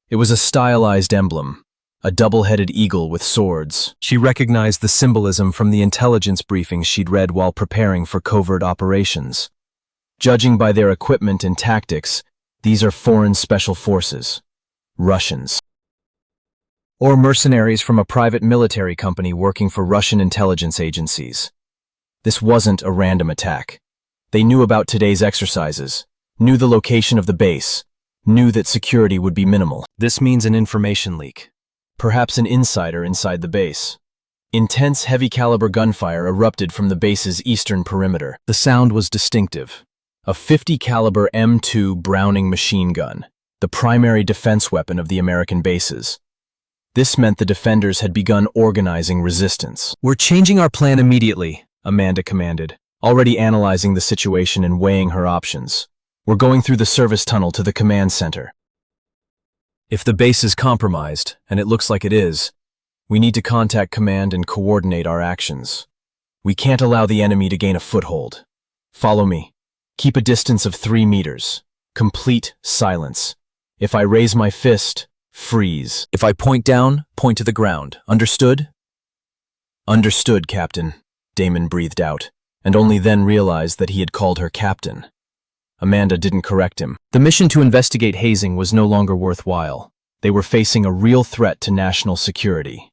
It was a stylized emblem, a double-headed eagle with swords. She recognized the symbolism from the intelligence briefings she'd read while preparing for covert operations. Judging by their equipment and tactics, these are foreign special forces, Russians. Or mercenaries from a private military company working for Russian intelligence agencies. This wasn't a random attack. They knew about today's exercises, knew the location of the base, knew that security would be minimal. This means an information leak. Perhaps an insider inside the base. Intense heavy-caliber gunfire erupted from the base's eastern perimeter. The sound was distinctive. A 50 caliber M2 Browning machine gun, the primary defense weapon of the American bases. This meant the defenders had begun organizing resistance. "We're changing our plan immediately," Amanda commanded, already analyzing the situation and weighing her options. "We're going through the service tunnel to the command center. If the base is compromised, and it looks like it is, we need to contact command and coordinate our actions. We can't allow the enemy to gain a foothold. Follow me. Keep a distance of 3 meters. Complete silence. If I raise my fist, freeze. If I point down, point to the ground. Understood?" "Understood, Captain," Damon breathed out, and only then realized that he had called her Captain. Amanda didn't correct him. The mission to investigate hazing was no longer worthwhile. They were facing a real threat to national security.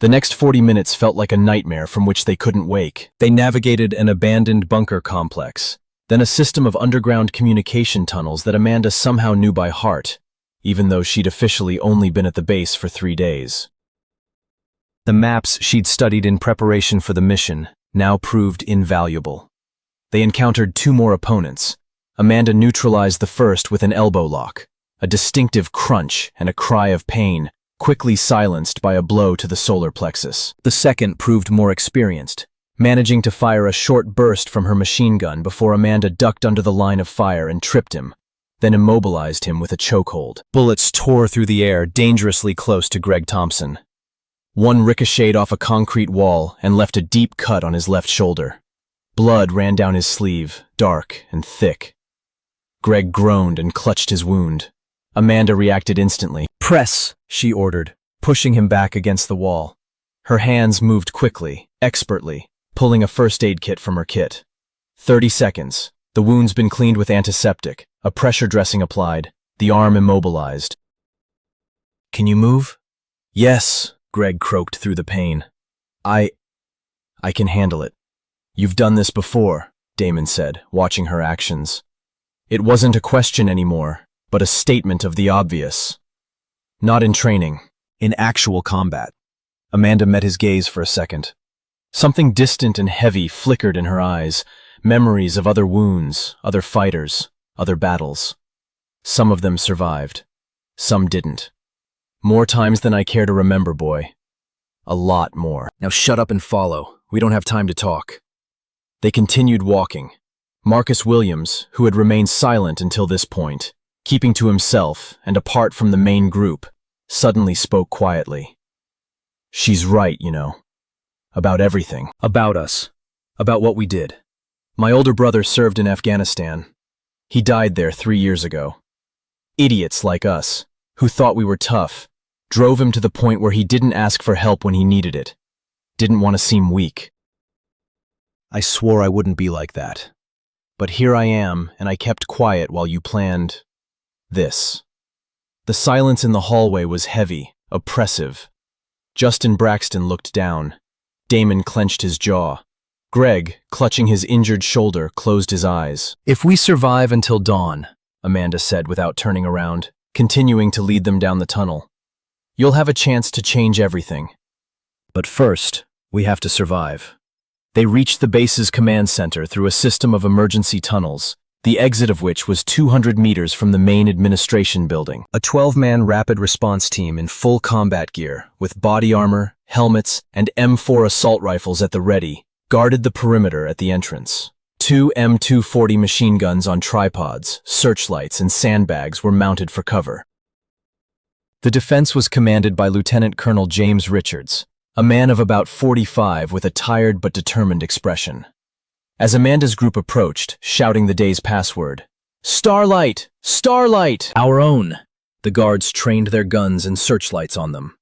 The next 40 minutes felt like a nightmare from which they couldn't wake. They navigated an abandoned bunker complex, then a system of underground communication tunnels that Amanda somehow knew by heart, even though she'd officially only been at the base for 3 days. The maps she'd studied in preparation for the mission now proved invaluable. They encountered 2 more opponents. Amanda neutralized the first with an elbow lock, a distinctive crunch and a cry of pain, quickly silenced by a blow to the solar plexus. The second proved more experienced, managing to fire a short burst from her machine gun before Amanda ducked under the line of fire and tripped him, then immobilized him with a chokehold. Bullets tore through the air dangerously close to Greg Thompson. One ricocheted off a concrete wall and left a deep cut on his left shoulder. Blood ran down his sleeve, dark and thick. Greg groaned and clutched his wound. Amanda reacted instantly. "Press," she ordered, pushing him back against the wall. Her hands moved quickly, expertly, pulling a first aid kit from her kit. 30 seconds. The wound's been cleaned with antiseptic, a pressure dressing applied, the arm immobilized. "Can you move?" "Yes," Greg croaked through the pain. I can handle it." "You've done this before," Damon said, watching her actions. It wasn't a question anymore, but a statement of the obvious. "Not in training, in actual combat." Amanda met his gaze for a second. Something distant and heavy flickered in her eyes, memories of other wounds, other fighters, other battles. Some of them survived. Some didn't. More times than I care to remember, boy. A lot more. Now shut up and follow. We don't have time to talk. They continued walking. Marcus Williams, who had remained silent until this point, keeping to himself and apart from the main group, suddenly spoke quietly. She's right, you know. About everything. About us. About what we did. My older brother served in Afghanistan. He died there 3 years ago. Idiots like us, who thought we were tough, drove him to the point where he didn't ask for help when he needed it. Didn't want to seem weak. I swore I wouldn't be like that. But here I am, and I kept quiet while you planned this. The silence in the hallway was heavy, oppressive. Justin Braxton looked down. Damon clenched his jaw. Greg, clutching his injured shoulder, closed his eyes. If we survive until dawn, Amanda said without turning around, continuing to lead them down the tunnel, you'll have a chance to change everything. But first, we have to survive. They reached the base's command center through a system of emergency tunnels, the exit of which was 200 meters from the main administration building. A 12-man rapid response team in full combat gear, with body armor, helmets, and M4 assault rifles at the ready, guarded the perimeter at the entrance. 2 M240 machine guns on tripods, searchlights, and sandbags were mounted for cover. The defense was commanded by Lieutenant Colonel James Richards, a man of about 45 with a tired but determined expression. As Amanda's group approached, shouting the day's password, "Starlight! Starlight!" Our own! The guards trained their guns and searchlights on them.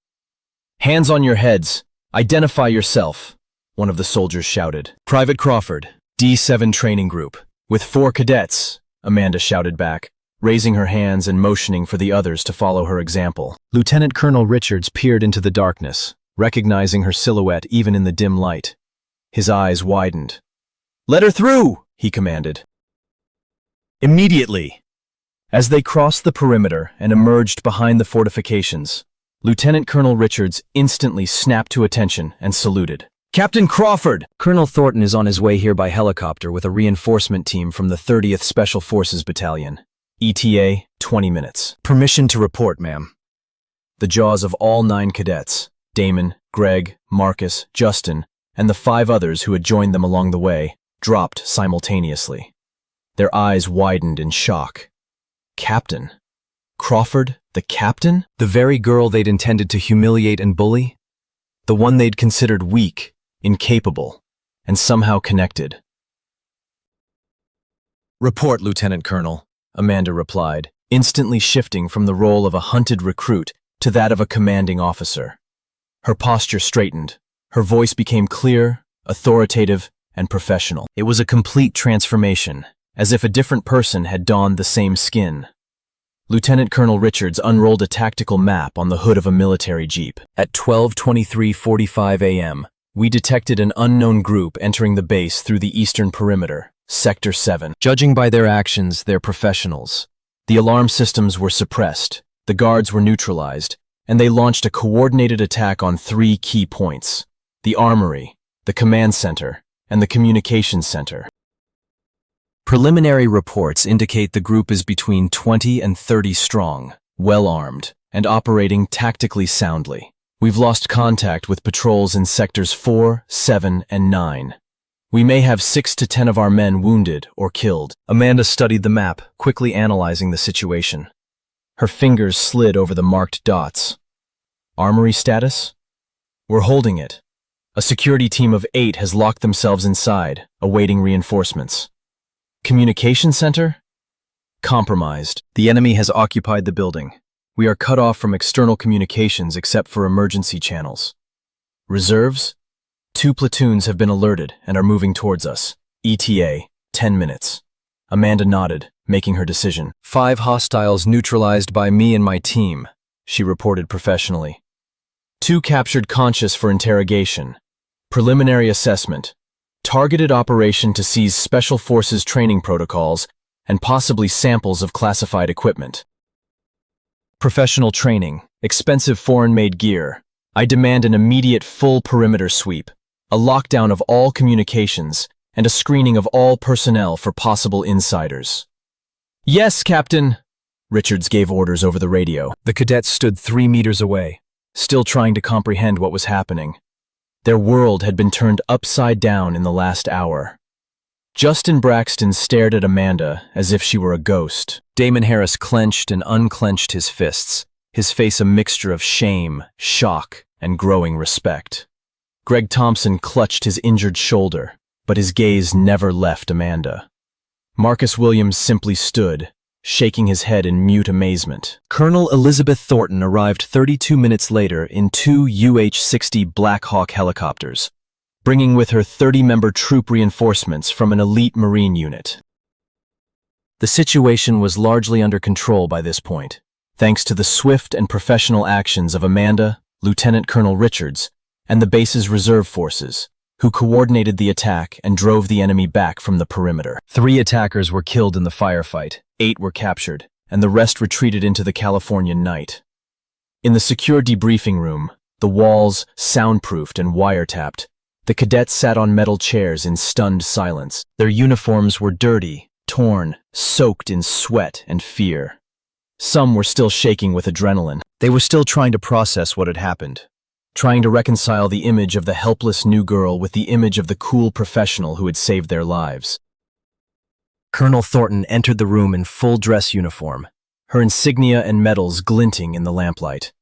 "Hands on your heads! Identify yourself!" one of the soldiers shouted. "Private Crawford, D7 Training Group, with 4 cadets," Amanda shouted back, raising her hands and motioning for the others to follow her example. Lieutenant Colonel Richards peered into the darkness, recognizing her silhouette even in the dim light. His eyes widened. "Let her through!" he commanded. Immediately! As they crossed the perimeter and emerged behind the fortifications, Lieutenant Colonel Richards instantly snapped to attention and saluted. "Captain Crawford!" "Colonel Thornton is on his way here by helicopter with a reinforcement team from the 30th Special Forces Battalion. ETA, 20 minutes. Permission to report, ma'am." The jaws of all 9 cadets, Damon, Greg, Marcus, Justin, and the 5 others who had joined them along the way, dropped simultaneously. Their eyes widened in shock. Captain? Crawford, the captain? The very girl they'd intended to humiliate and bully? The one they'd considered weak, incapable, and somehow connected. "Report, Lieutenant Colonel," Amanda replied, instantly shifting from the role of a hunted recruit to that of a commanding officer. Her posture straightened. Her voice became clear, authoritative, and professional. It was a complete transformation, as if a different person had donned the same skin. Lieutenant Colonel Richards unrolled a tactical map on the hood of a military jeep. At 12:23:45 a.m., we detected an unknown group entering the base through the eastern perimeter, Sector 7. Judging by their actions, they're professionals. The alarm systems were suppressed, the guards were neutralized, and they launched a coordinated attack on 3 key points: the armory, the command center, and the communications center. Preliminary reports indicate the group is between 20 and 30 strong, well-armed, and operating tactically soundly. We've lost contact with patrols in sectors 4, 7, and 9. We may have 6 to 10 of our men wounded or killed. Amanda studied the map, quickly analyzing the situation. Her fingers slid over the marked dots. Armory status? We're holding it. A security team of 8 has locked themselves inside, awaiting reinforcements. Communication center? Compromised. The enemy has occupied the building. We are cut off from external communications except for emergency channels. Reserves? 2 platoons have been alerted and are moving towards us. ETA, 10 minutes. Amanda nodded, making her decision. 5 hostiles neutralized by me and my team, she reported professionally. 2 captured conscious for interrogation. Preliminary assessment. Targeted operation to seize Special Forces training protocols and possibly samples of classified equipment. Professional training, expensive foreign-made gear. I demand an immediate full perimeter sweep, a lockdown of all communications, and a screening of all personnel for possible insiders. Yes, Captain! Richards gave orders over the radio. The cadets stood 3 meters away, still trying to comprehend what was happening. Their world had been turned upside down in the last hour. Justin Braxton stared at Amanda as if she were a ghost. Damon Harris clenched and unclenched his fists, his face a mixture of shame, shock, and growing respect. Greg Thompson clutched his injured shoulder, but his gaze never left Amanda. Marcus Williams simply stood, shaking his head in mute amazement. Colonel Elizabeth Thornton arrived 32 minutes later in 2 UH-60 Black Hawk helicopters, bringing with her 30-member troop reinforcements from an elite Marine unit. The situation was largely under control by this point, thanks to the swift and professional actions of Amanda, Lieutenant Colonel Richards, and the base's reserve forces, who coordinated the attack and drove the enemy back from the perimeter. 3 attackers were killed in the firefight, 8 were captured, and the rest retreated into the Californian night. In the secure debriefing room, the walls soundproofed and wiretapped, the cadets sat on metal chairs in stunned silence. Their uniforms were dirty, torn, soaked in sweat and fear. Some were still shaking with adrenaline. They were still trying to process what had happened, trying to reconcile the image of the helpless new girl with the image of the cool professional who had saved their lives. Colonel Thornton entered the room in full dress uniform, her insignia and medals glinting in the lamplight.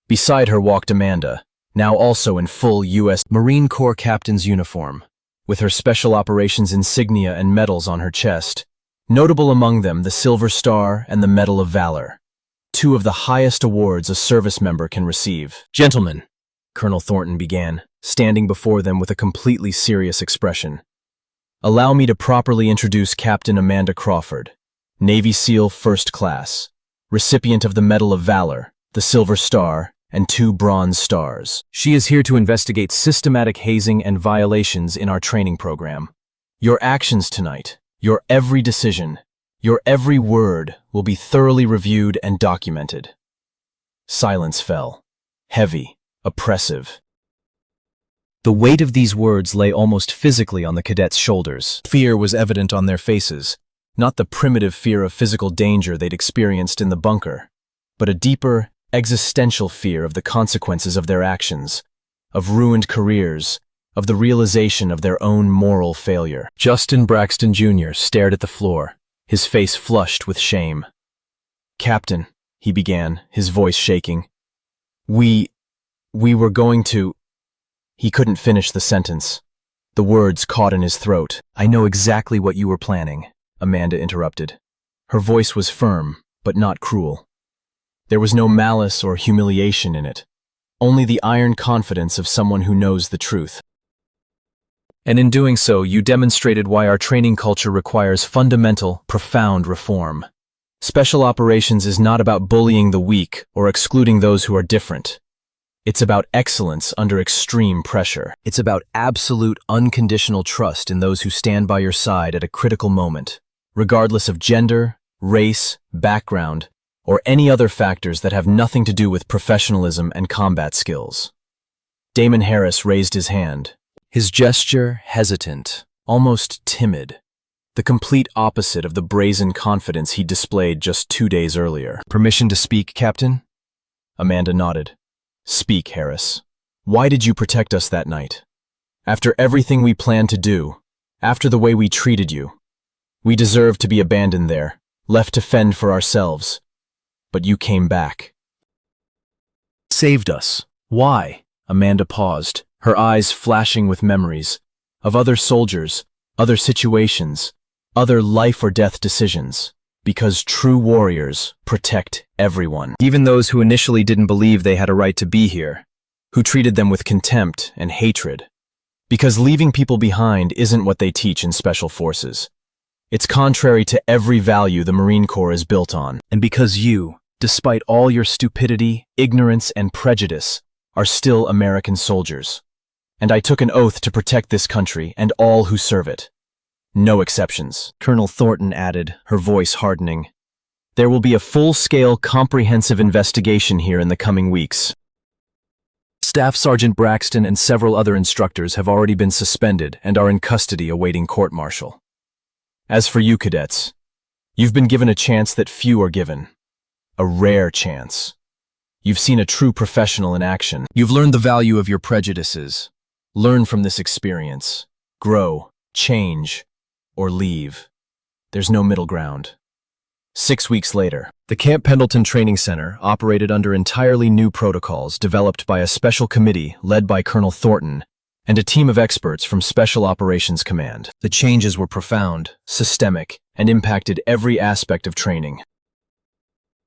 Beside her walked Amanda, now also in full U.S. Marine Corps captain's uniform, with her Special Operations insignia and medals on her chest, notable among them the Silver Star and the Medal of Valor, 2 of the highest awards a service member can receive. "Gentlemen," Colonel Thornton began, standing before them with a completely serious expression, "allow me to properly introduce Captain Amanda Crawford, Navy SEAL First Class, recipient of the Medal of Valor, the Silver Star, and 2 Bronze Stars. She is here to investigate systematic hazing and violations in our training program. Your actions tonight, your every decision, your every word will be thoroughly reviewed and documented." Silence fell, heavy, oppressive. The weight of these words lay almost physically on the cadets' shoulders. Fear was evident on their faces, not the primitive fear of physical danger they'd experienced in the bunker, but a deeper, existential fear of the consequences of their actions, of ruined careers, of the realization of their own moral failure. Justin Braxton Jr. stared at the floor, his face flushed with shame. "Captain," he began, his voice shaking, We were going to..." He couldn't finish the sentence. The words caught in his throat. "I know exactly what you were planning," Amanda interrupted. Her voice was firm, but not cruel. There was no malice or humiliation in it, only the iron confidence of someone who knows the truth. "And in doing so, you demonstrated why our training culture requires fundamental, profound reform. Special operations is not about bullying the weak or excluding those who are different. It's about excellence under extreme pressure. It's about absolute, unconditional trust in those who stand by your side at a critical moment, regardless of gender, race, background, or any other factors that have nothing to do with professionalism and combat skills." Damon Harris raised his hand, his gesture hesitant, almost timid, the complete opposite of the brazen confidence he displayed just 2 days earlier. "Permission to speak, Captain?" Amanda nodded. "Speak, Harris. Why did you protect us that night? After everything we planned to do, after the way we treated you, we deserved to be abandoned there, left to fend for ourselves. But you came back. Saved us. Why?" Amanda paused, her eyes flashing with memories of other soldiers, other situations, other life-or-death decisions. Because true warriors protect everyone, even those who initially didn't believe they had a right to be here, who treated them with contempt and hatred. Because leaving people behind isn't what they teach in Special Forces. It's contrary to every value the Marine Corps is built on. And because you, despite all your stupidity, ignorance, and prejudice, are still American soldiers. And I took an oath to protect this country and all who serve it. No exceptions. Colonel Thornton added, her voice hardening. There will be a full-scale, comprehensive investigation here in the coming weeks. Staff Sergeant Braxton and several other instructors have already been suspended and are in custody awaiting court-martial. As for you cadets, you've been given a chance that few are given. a rare chance. You've seen a true professional in action. You've learned the value of your prejudices. Learn from this experience. Grow, change, or leave. There's no middle ground. 6 weeks later, the Camp Pendleton Training Center operated under entirely new protocols developed by a special committee led by Colonel Thornton and a team of experts from Special Operations Command. The changes were profound, systemic, and impacted every aspect of training.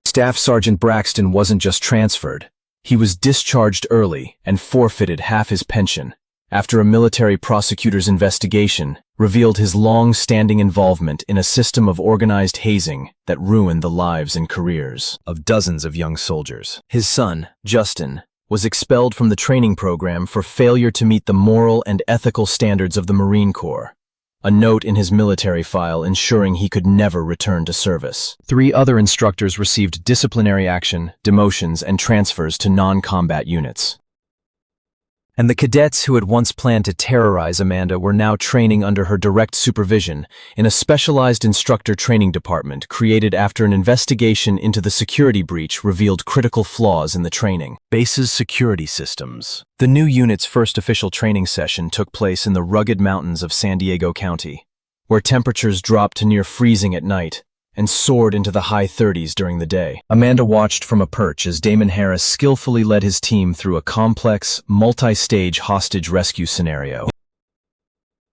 Staff Sergeant Braxton wasn't just transferred. He was discharged early and forfeited half his pension after a military prosecutor's investigation revealed his long-standing involvement in a system of organized hazing that ruined the lives and careers of dozens of young soldiers. His son, Justin, was expelled from the training program for failure to meet the moral and ethical standards of the Marine Corps, a note in his military file ensuring he could never return to service. 3 other instructors received disciplinary action, demotions, and transfers to non-combat units. And the cadets who had once planned to terrorize Amanda were now training under her direct supervision in a specialized instructor training department created after an investigation into the security breach revealed critical flaws in the training. Base's security systems. The new unit's first official training session took place in the rugged mountains of San Diego County, where temperatures dropped to near freezing at night and soared into the high 30s during the day. Amanda watched from a perch as Damon Harris skillfully led his team through a complex, multi-stage hostage rescue scenario.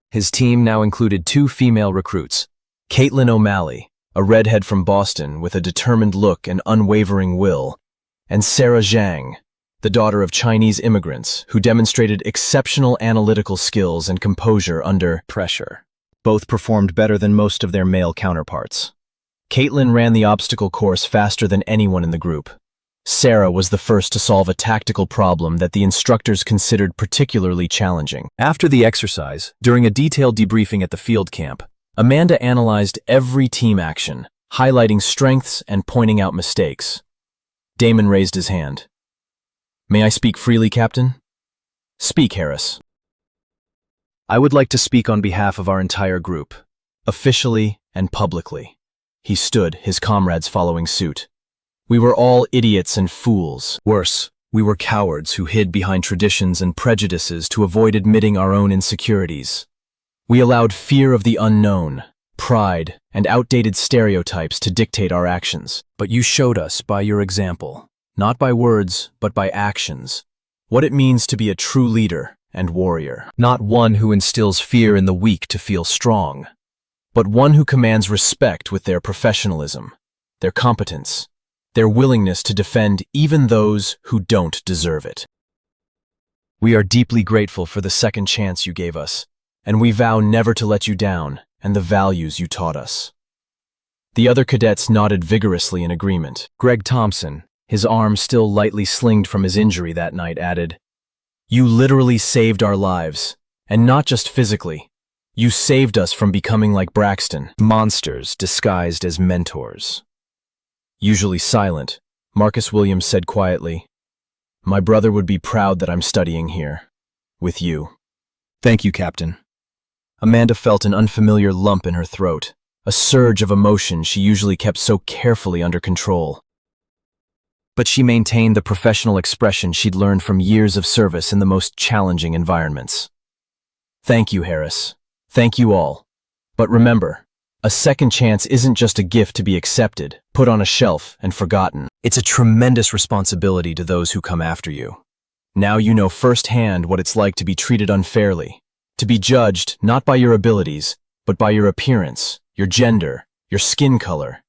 His team now included 2 female recruits, Caitlin O'Malley, a redhead from Boston with a determined look and unwavering will, and Sarah Zhang, the daughter of Chinese immigrants who demonstrated exceptional analytical skills and composure under pressure. Both performed better than most of their male counterparts. Caitlin ran the obstacle course faster than anyone in the group. Sarah was the first to solve a tactical problem that the instructors considered particularly challenging. After the exercise, during a detailed debriefing at the field camp, Amanda analyzed every team action, highlighting strengths and pointing out mistakes. Damon raised his hand. "May I speak freely, Captain?" "Speak, Harris." "I would like to speak on behalf of our entire group, officially and publicly." He stood, his comrades following suit. "We were all idiots and fools. Worse, we were cowards who hid behind traditions and prejudices to avoid admitting our own insecurities. We allowed fear of the unknown, pride, and outdated stereotypes to dictate our actions. But you showed us by your example, not by words, but by actions, what it means to be a true leader and warrior. Not one who instills fear in the weak to feel strong, but one who commands respect with their professionalism, their competence, their willingness to defend even those who don't deserve it. We are deeply grateful for the second chance you gave us, and we vow never to let you down and the values you taught us." The other cadets nodded vigorously in agreement. Greg Thompson, his arm still lightly slinged from his injury that night, added, "You literally saved our lives, and not just physically. You saved us from becoming like Braxton, monsters disguised as mentors." Usually silent, Marcus Williams said quietly, "My brother would be proud that I'm studying here, with you." "Thank you, Captain." Amanda felt an unfamiliar lump in her throat, a surge of emotion she usually kept so carefully under control. But she maintained the professional expression she'd learned from years of service in the most challenging environments. "Thank you, Harris. Thank you all. But remember, a second chance isn't just a gift to be accepted, put on a shelf, and forgotten. It's a tremendous responsibility to those who come after you. Now you know firsthand what it's like to be treated unfairly, to be judged not by your abilities, but by your appearance, your gender, your skin color,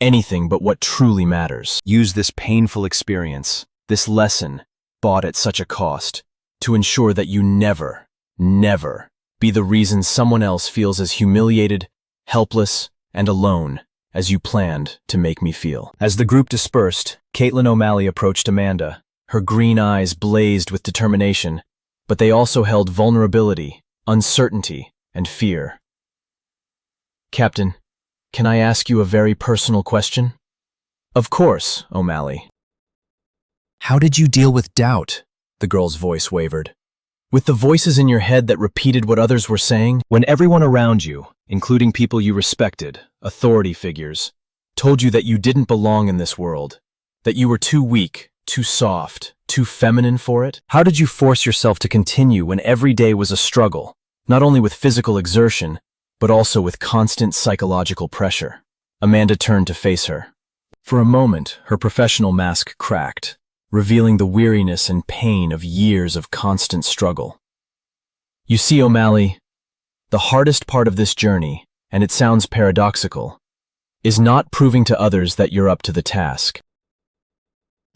anything but what truly matters. Use this painful experience, this lesson, bought at such a cost, to ensure that you never, never be the reason someone else feels as humiliated, helpless, and alone as you planned to make me feel." As the group dispersed, Caitlin O'Malley approached Amanda. Her green eyes blazed with determination, but they also held vulnerability, uncertainty, and fear. "Captain, can I ask you a very personal question?" "Of course, O'Malley." "How did you deal with doubt?" The girl's voice wavered. "With the voices in your head that repeated what others were saying? When everyone around you, including people you respected, authority figures, told you that you didn't belong in this world, That you were too weak, too soft, too feminine for it? How did you force yourself to continue when every day was a struggle, not only with physical exertion, but also with constant psychological pressure? Amanda turned to face her. For a moment, her professional mask cracked, revealing the weariness and pain of years of constant struggle. You see, O'Malley, the hardest part of this journey, and it sounds paradoxical, is not proving to others that you're up to the task.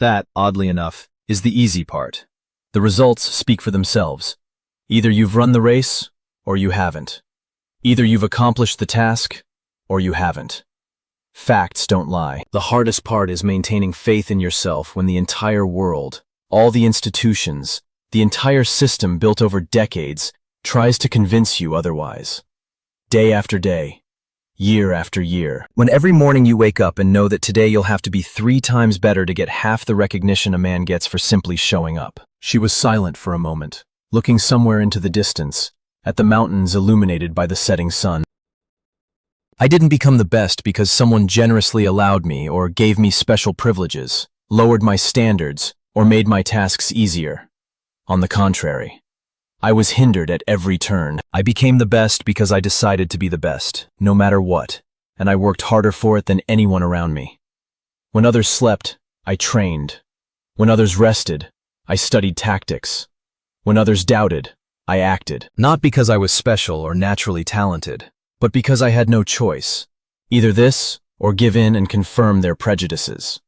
That, oddly enough, is the easy part. The results speak for themselves. Either you've run the race, or you haven't. Either you've accomplished the task, or you haven't. Facts don't lie. The hardest part is maintaining faith in yourself when the entire world, all the institutions, the entire system built over decades, tries to convince you otherwise. Day after day, year after year. When every morning you wake up and know that today you'll have to be 3 times better to get half the recognition a man gets for simply showing up. She was silent for a moment, looking somewhere into the distance, at the mountains illuminated by the setting sun. I didn't become the best because someone generously allowed me or gave me special privileges, lowered my standards, or made my tasks easier. On the contrary, I was hindered at every turn. I became the best because I decided to be the best, no matter what, and I worked harder for it than anyone around me. When others slept, I trained. When others rested, I studied tactics. When others doubted, I acted. Not because I was special or naturally talented, but because I had no choice. Either this, or give in and confirm their prejudices.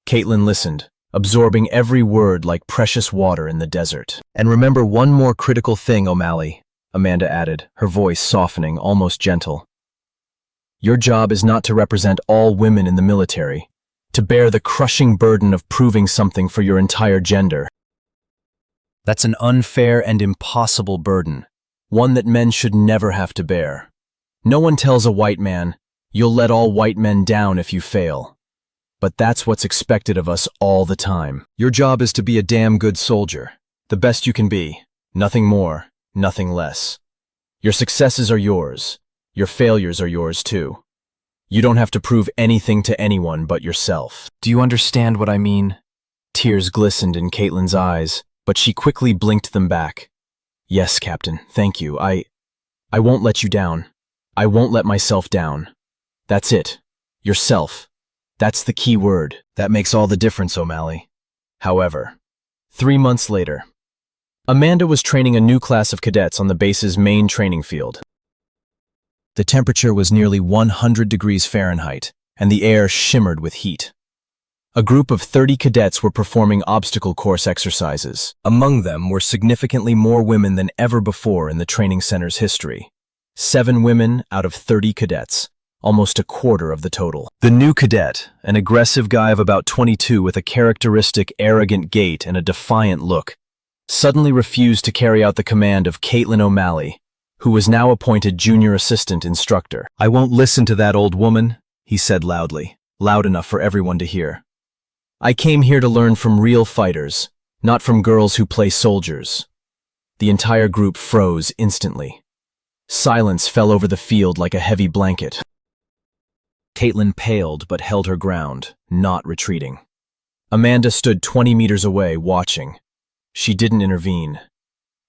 Caitlin listened, absorbing every word like precious water in the desert. And remember one more critical thing, O'Malley, Amanda added, her voice softening, almost gentle. Your job is not to represent all women in the military, to bear the crushing burden of proving something for your entire gender. That's an unfair and impossible burden, one that men should never have to bear. No one tells a white man, you'll let all white men down if you fail. But that's what's expected of us all the time. Your job is to be a damn good soldier, the best you can be, nothing more, nothing less. Your successes are yours, your failures are yours too. You don't have to prove anything to anyone but yourself. Do you understand what I mean? Tears glistened in Caitlin's eyes, but she quickly blinked them back. Yes, Captain, thank you. I won't let you down. I won't let myself down. That's it. Yourself. That's the key word. That makes all the difference, O'Malley. However, 3 months later, Amanda was training a new class of cadets on the base's main training field. The temperature was nearly 100 degrees Fahrenheit, and the air shimmered with heat. A group of 30 cadets were performing obstacle course exercises. Among them were significantly more women than ever before in the training center's history. 7 women out of 30 cadets, almost a quarter of the total. The new cadet, an aggressive guy of about 22 with a characteristic arrogant gait and a defiant look, suddenly refused to carry out the command of Caitlin O'Malley, who was now appointed junior assistant instructor. I won't listen to that old woman, he said loudly, loud enough for everyone to hear. I came here to learn from real fighters, not from girls who play soldiers. The entire group froze instantly. Silence fell over the field like a heavy blanket. Caitlin paled but held her ground, not retreating. Amanda stood 20 meters away, watching. She didn't intervene.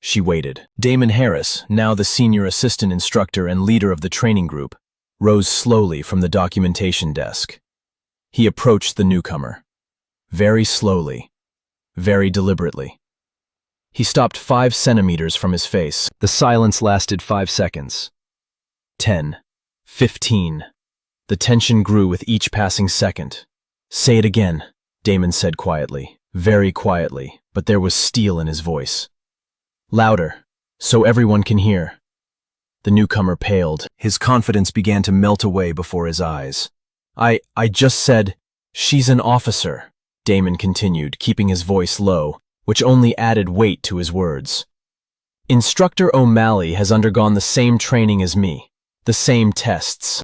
She waited. Damon Harris, now the senior assistant instructor and leader of the training group, rose slowly from the documentation desk. He approached the newcomer. Very slowly, very deliberately. He stopped 5 centimeters from his face. The silence lasted 5 seconds. 10. 15. The tension grew with each passing second. Say it again, Damon said quietly, very quietly, but there was steel in his voice. Louder, so everyone can hear. The newcomer paled. His confidence began to melt away before his eyes. I just said, she's an officer, Damon continued, keeping his voice low, which only added weight to his words. Instructor O'Malley has undergone the same training as me, the same tests,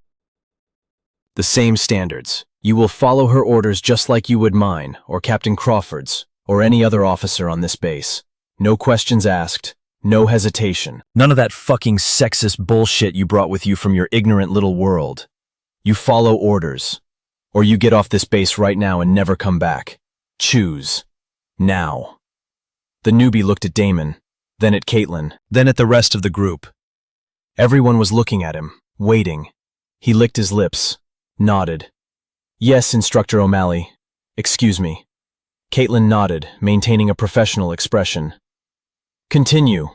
the same standards. You will follow her orders just like you would mine, or Captain Crawford's, or any other officer on this base. No questions asked, no hesitation. None of that fucking sexist bullshit you brought with you from your ignorant little world. You follow orders. or you get off this base right now and never come back. Choose. Now. The newbie looked at Damon, then at Caitlin, then at the rest of the group. Everyone was looking at him, waiting. He licked his lips, nodded. Yes, Instructor O'Malley. Excuse me. Caitlin nodded, maintaining a professional expression. Continue.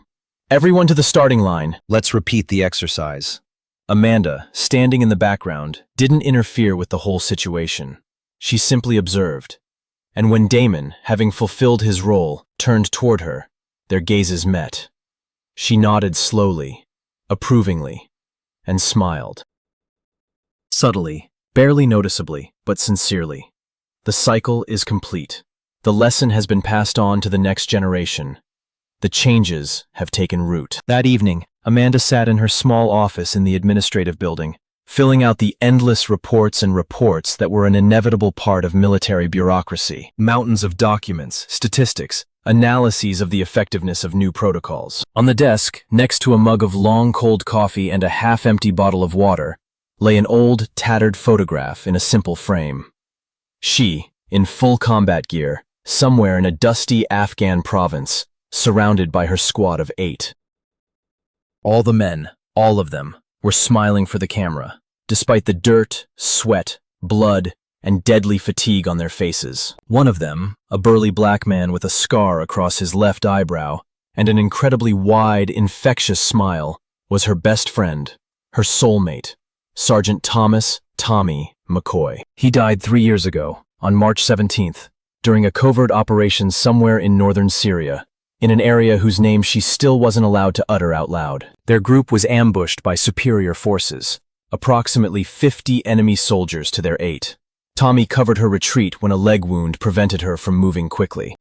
Everyone to the starting line. Let's repeat the exercise. Amanda, standing in the background, didn't interfere with the whole situation. She simply observed. And when Damon, having fulfilled his role, turned toward her, their gazes met. She nodded slowly, approvingly, and smiled. Subtly, barely noticeably, but sincerely. The cycle is complete. The lesson has been passed on to the next generation. The changes have taken root. That evening, Amanda sat in her small office in the administrative building, filling out the endless reports that were an inevitable part of military bureaucracy. Mountains of documents, statistics, analyses of the effectiveness of new protocols. On the desk, next to a mug of long cold coffee and a half-empty bottle of water, lay an old, tattered photograph in a simple frame. She, in full combat gear, somewhere in a dusty Afghan province, surrounded by her squad of 8. All the men, all of them, were smiling for the camera, despite the dirt, sweat, blood, and deadly fatigue on their faces. One of them, a burly black man with a scar across his left eyebrow and an incredibly wide, infectious smile, was her best friend, her soulmate, Sergeant Thomas "Tommy" McCoy. He died 3 years ago, on March 17th, during a covert operation somewhere in northern Syria, in an area whose name she still wasn't allowed to utter out loud. Their group was ambushed by superior forces, approximately 50 enemy soldiers to their 8. Tommy covered her retreat when a leg wound prevented her from moving quickly.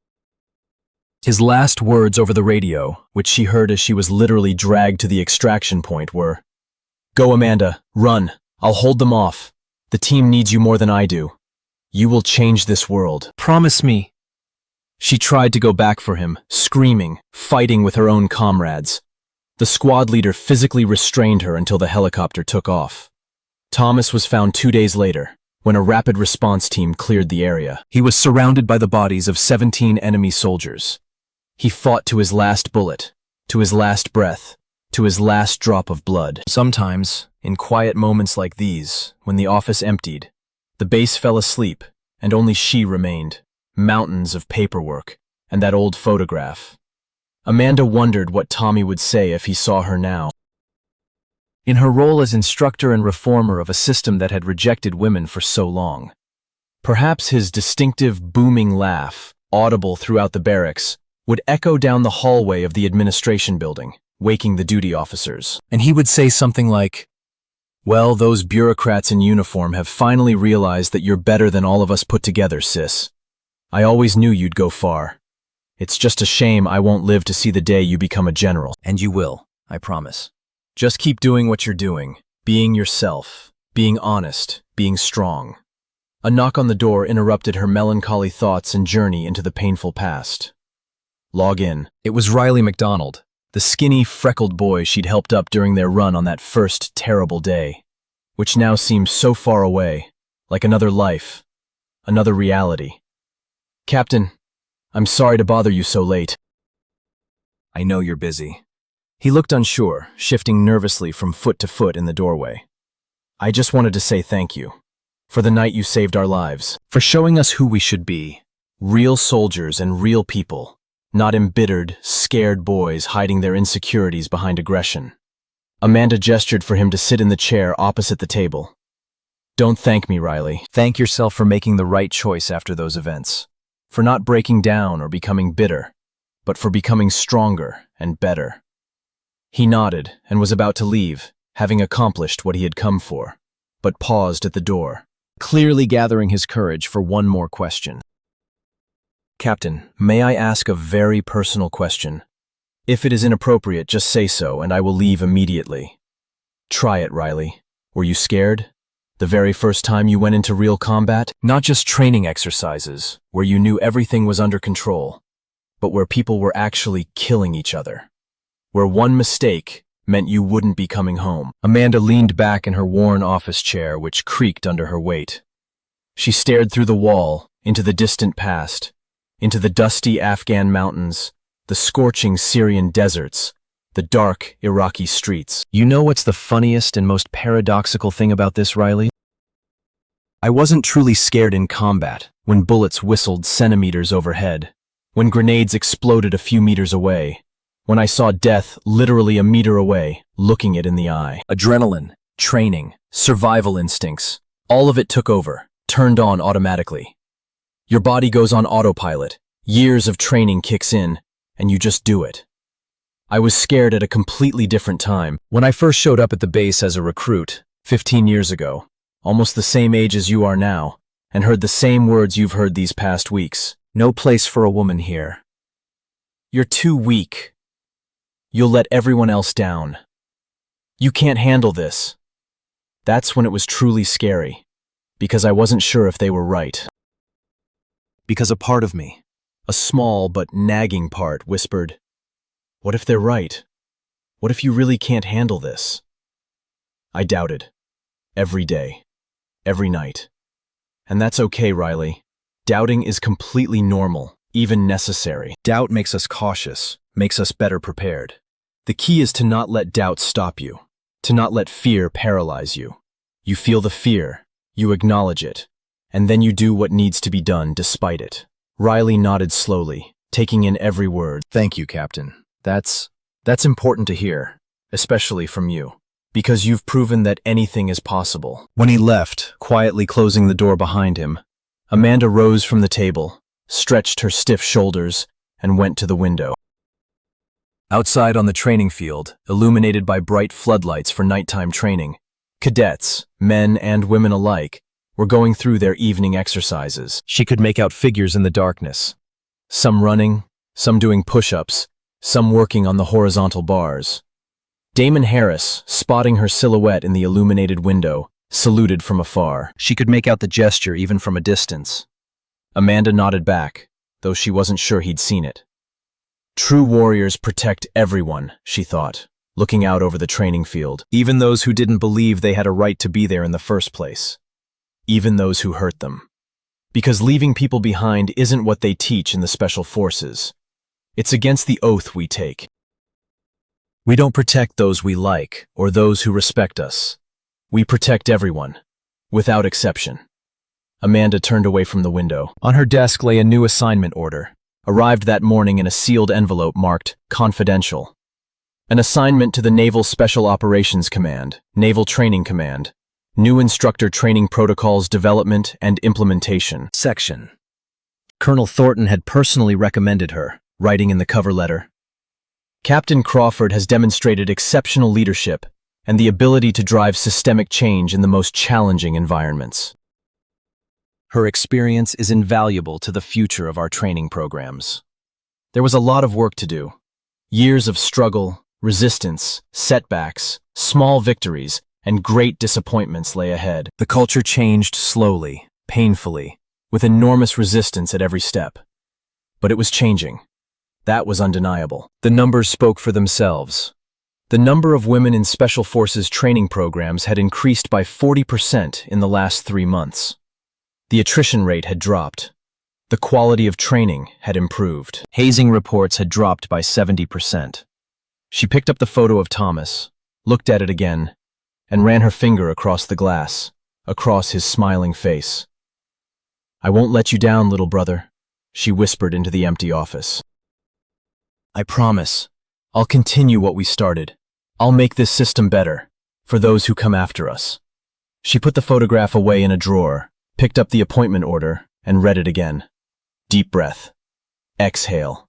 His last words over the radio, which she heard as she was literally dragged to the extraction point, were, "Go, Amanda, run. I'll hold them off. The team needs you more than I do. You will change this world. Promise me." She tried to go back for him, screaming, fighting with her own comrades. The squad leader physically restrained her until the helicopter took off. Thomas was found 2 days later, when a rapid response team cleared the area. He was surrounded by the bodies of 17 enemy soldiers. He fought to his last bullet, to his last breath, to his last drop of blood. Sometimes, in quiet moments like these, when the office emptied, the base fell asleep, and only she remained. Mountains of paperwork, and that old photograph. Amanda wondered what Tommy would say if he saw her now. In her role as instructor and reformer of a system that had rejected women for so long. Perhaps his distinctive booming laugh, audible throughout the barracks, would echo down the hallway of the administration building, waking the duty officers. And he would say something like, "Well, those bureaucrats in uniform have finally realized that you're better than all of us put together, sis. I always knew you'd go far. It's just a shame I won't live to see the day you become a general." And you will, I promise. Just keep doing what you're doing, being yourself, being honest, being strong. A knock on the door interrupted her melancholy thoughts and journey into the painful past. Log in. It was Riley McDonald, the skinny, freckled boy she'd helped up during their run on that first terrible day, which now seemed so far away, like another life, another reality. "Captain, I'm sorry to bother you so late." "I know you're busy." He looked unsure, shifting nervously from foot to foot in the doorway. "I just wanted to say thank you. For the night you saved our lives. For showing us who we should be. Real soldiers and real people. Not embittered, scared boys hiding their insecurities behind aggression." Amanda gestured for him to sit in the chair opposite the table. "Don't thank me, Riley. Thank yourself for making the right choice after those events. For not breaking down or becoming bitter, but for becoming stronger and better." He nodded and was about to leave, having accomplished what he had come for, but paused at the door, clearly gathering his courage for one more question. "Captain, may I ask a very personal question? If it is inappropriate, just say so, and I will leave immediately." "Try it, Riley. Were you scared? The very first time you went into real combat? Not just training exercises, where you knew everything was under control, but where people were actually killing each other. Where one mistake meant you wouldn't be coming home." Amanda leaned back in her worn office chair, which creaked under her weight. She stared through the wall, into the distant past, into the dusty Afghan mountains, the scorching Syrian deserts, the dark Iraqi streets. You know what's the funniest and most paradoxical thing about this, Riley? I wasn't truly scared in combat, when bullets whistled centimeters overhead, when grenades exploded a few meters away, when I saw death literally a meter away, looking it in the eye. Adrenaline, training, survival instincts, all of it took over, turned on automatically. Your body goes on autopilot, years of training kicks in, and you just do it. I was scared at a completely different time. When I first showed up at the base as a recruit, 15 years ago, almost the same age as you are now, and heard the same words you've heard these past weeks. No place for a woman here. You're too weak. You'll let everyone else down. You can't handle this. That's when it was truly scary, because I wasn't sure if they were right. Because a part of me, a small but nagging part, whispered, "What if they're right? What if you really can't handle this?" I doubted. Every day. Every night. And that's okay, Riley. Doubting is completely normal, even necessary. Doubt makes us cautious, makes us better prepared. The key is to not let doubt stop you, to not let fear paralyze you. You feel the fear, you acknowledge it, and then you do what needs to be done despite it. Riley nodded slowly, taking in every word. Thank you, Captain. That's important to hear, especially from you. Because you've proven that anything is possible. When he left, quietly closing the door behind him, Amanda rose from the table, stretched her stiff shoulders, and went to the window. Outside on the training field, illuminated by bright floodlights for nighttime training, cadets, men and women alike, were going through their evening exercises. She could make out figures in the darkness. Some running, some doing push-ups, some working on the horizontal bars. Damon Harris, spotting her silhouette in the illuminated window, saluted from afar. She could make out the gesture even from a distance. Amanda nodded back, though she wasn't sure he'd seen it. True warriors protect everyone, she thought, looking out over the training field, even those who didn't believe they had a right to be there in the first place. Even those who hurt them. Because leaving people behind isn't what they teach in the Special Forces. It's against the oath we take. We don't protect those we like or those who respect us. We protect everyone, without exception. Amanda turned away from the window. On her desk lay a new assignment order, arrived that morning in a sealed envelope marked Confidential. An assignment to the Naval Special Operations Command, Naval Training Command, New Instructor Training Protocols Development and Implementation. Section. Colonel Thornton had personally recommended her, writing in the cover letter, Captain Crawford has demonstrated exceptional leadership and the ability to drive systemic change in the most challenging environments. Her experience is invaluable to the future of our training programs. There was a lot of work to do. Years of struggle, resistance, setbacks, small victories, and great disappointments lay ahead. The culture changed slowly, painfully, with enormous resistance at every step. But it was changing. That was undeniable. The numbers spoke for themselves. The number of women in Special Forces training programs had increased by 40% in the last 3 months. The attrition rate had dropped. The quality of training had improved. Hazing reports had dropped by 70%. She picked up the photo of Thomas, looked at it again, and ran her finger across the glass, across his smiling face. "I won't let you down, little brother," she whispered into the empty office. "I promise. I'll continue what we started. I'll make this system better, for those who come after us." She put the photograph away in a drawer, picked up the appointment order, and read it again. Deep breath. Exhale.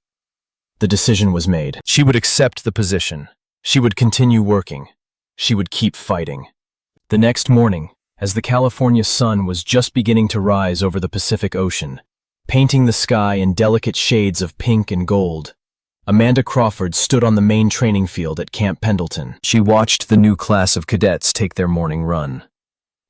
The decision was made. She would accept the position. She would continue working. She would keep fighting. The next morning, as the California sun was just beginning to rise over the Pacific Ocean, painting the sky in delicate shades of pink and gold, Amanda Crawford stood on the main training field at Camp Pendleton. She watched the new class of cadets take their morning run.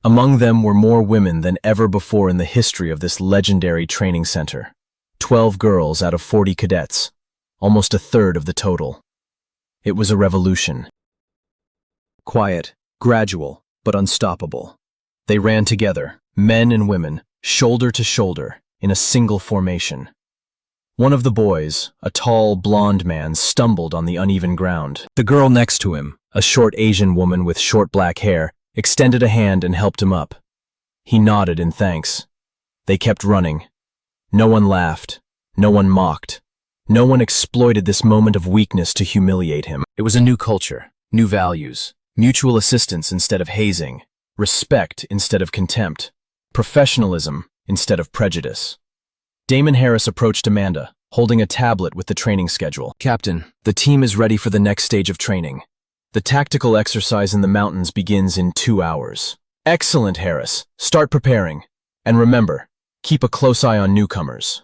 Among them were more women than ever before in the history of this legendary training center. 12 girls out of 40 cadets, almost a third of the total. It was a revolution. Quiet, gradual, but unstoppable. They ran together, men and women, shoulder to shoulder, in a single formation. One of the boys, a tall, blond man, stumbled on the uneven ground. The girl next to him, a short Asian woman with short black hair, extended a hand and helped him up. He nodded in thanks. They kept running. No one laughed. No one mocked. No one exploited this moment of weakness to humiliate him. It was a new culture, new values, mutual assistance instead of hazing, respect instead of contempt, professionalism instead of prejudice. Damon Harris approached Amanda, holding a tablet with the training schedule. "Captain, the team is ready for the next stage of training. The tactical exercise in the mountains begins in 2 hours." "Excellent, Harris. Start preparing. And remember, keep a close eye on newcomers."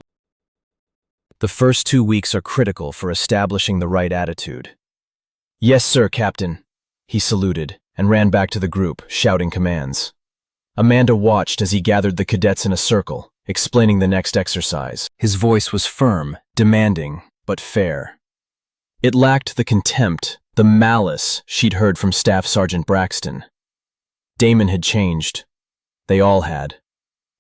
The first 2 weeks are critical for establishing the right attitude. "Yes, sir, Captain." He saluted and ran back to the group, shouting commands. Amanda watched as he gathered the cadets in a circle, explaining the next exercise. His voice was firm, demanding, but fair. It lacked the contempt, the malice she'd heard from Staff Sergeant Braxton. Damon had changed. They all had.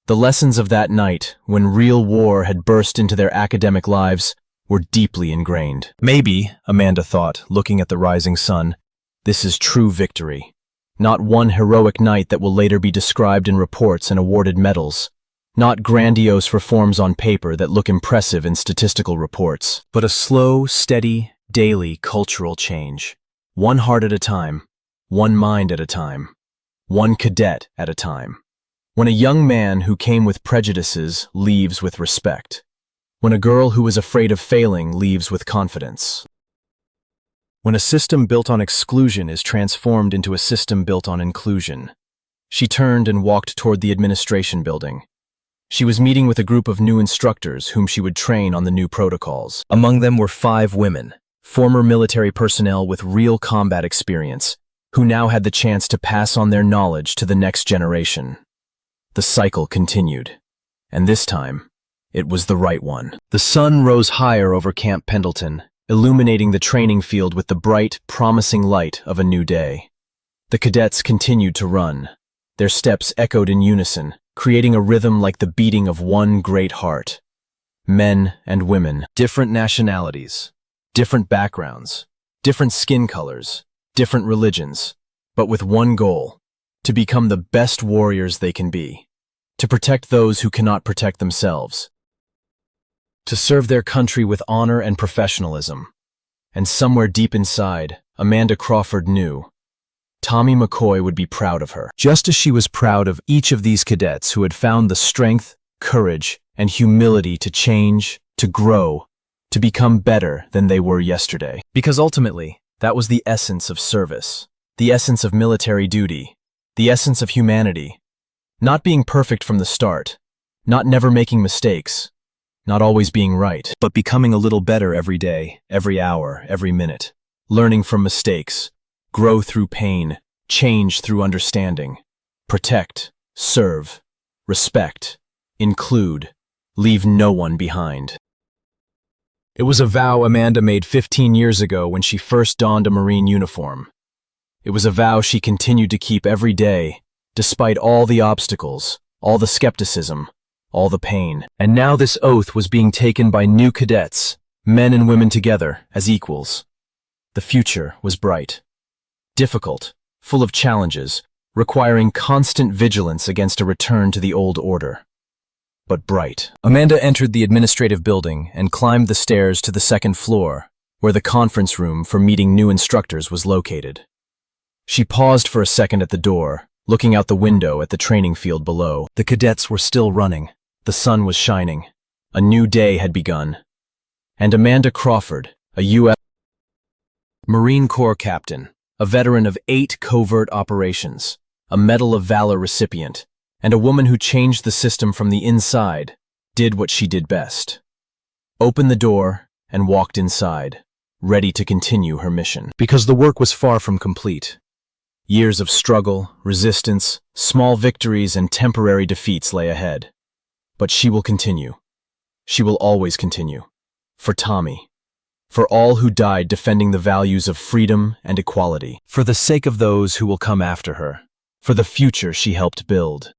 The lessons of that night, when real war had burst into their academic lives, were deeply ingrained. Maybe, Amanda thought, looking at the rising sun, this is true victory. Not one heroic night that will later be described in reports and awarded medals. Not grandiose reforms on paper that look impressive in statistical reports, but a slow, steady, daily cultural change. One heart at a time, one mind at a time, one cadet at a time. When a young man who came with prejudices leaves with respect. When a girl who was afraid of failing leaves with confidence. When a system built on exclusion is transformed into a system built on inclusion. She turned and walked toward the administration building. She was meeting with a group of new instructors whom she would train on the new protocols. Among them were 5 women, former military personnel with real combat experience, who now had the chance to pass on their knowledge to the next generation. The cycle continued, and this time, it was the right one. The sun rose higher over Camp Pendleton, illuminating the training field with the bright, promising light of a new day. The cadets continued to run. Their steps echoed in unison, creating a rhythm like the beating of one great heart. Men and women, different nationalities, different backgrounds, different skin colors, different religions, but with one goal: to become the best warriors they can be, to protect those who cannot protect themselves, to serve their country with honor and professionalism. And somewhere deep inside, Amanda Crawford knew Tommy McCoy would be proud of her, just as she was proud of each of these cadets who had found the strength, courage, and humility to change, to grow, to become better than they were yesterday. Because ultimately, that was the essence of service, the essence of military duty, the essence of humanity. Not being perfect from the start, not never making mistakes, not always being right, but becoming a little better every day, every hour, every minute. Learning from mistakes, grow through pain, change through understanding, protect, serve, respect, include, leave no one behind. It was a vow Amanda made 15 years ago when she first donned a Marine uniform. It was a vow she continued to keep every day, despite all the obstacles, all the skepticism, all the pain. And now this oath was being taken by new cadets, men and women together as equals. The future was bright. Difficult, full of challenges, requiring constant vigilance against a return to the old order. But bright. Amanda entered the administrative building and climbed the stairs to the 2nd floor, where the conference room for meeting new instructors was located. She paused for a second at the door, looking out the window at the training field below. The cadets were still running. The sun was shining. A new day had begun. And Amanda Crawford, a U.S. Marine Corps captain, a veteran of 8 covert operations, a Medal of Valor recipient, and a woman who changed the system from the inside, did what she did best. Opened the door and walked inside, ready to continue her mission. Because the work was far from complete. Years of struggle, resistance, small victories, and temporary defeats lay ahead. But she will continue. She will always continue. For Tommy. For all who died defending the values of freedom and equality. For the sake of those who will come after her. For the future she helped build.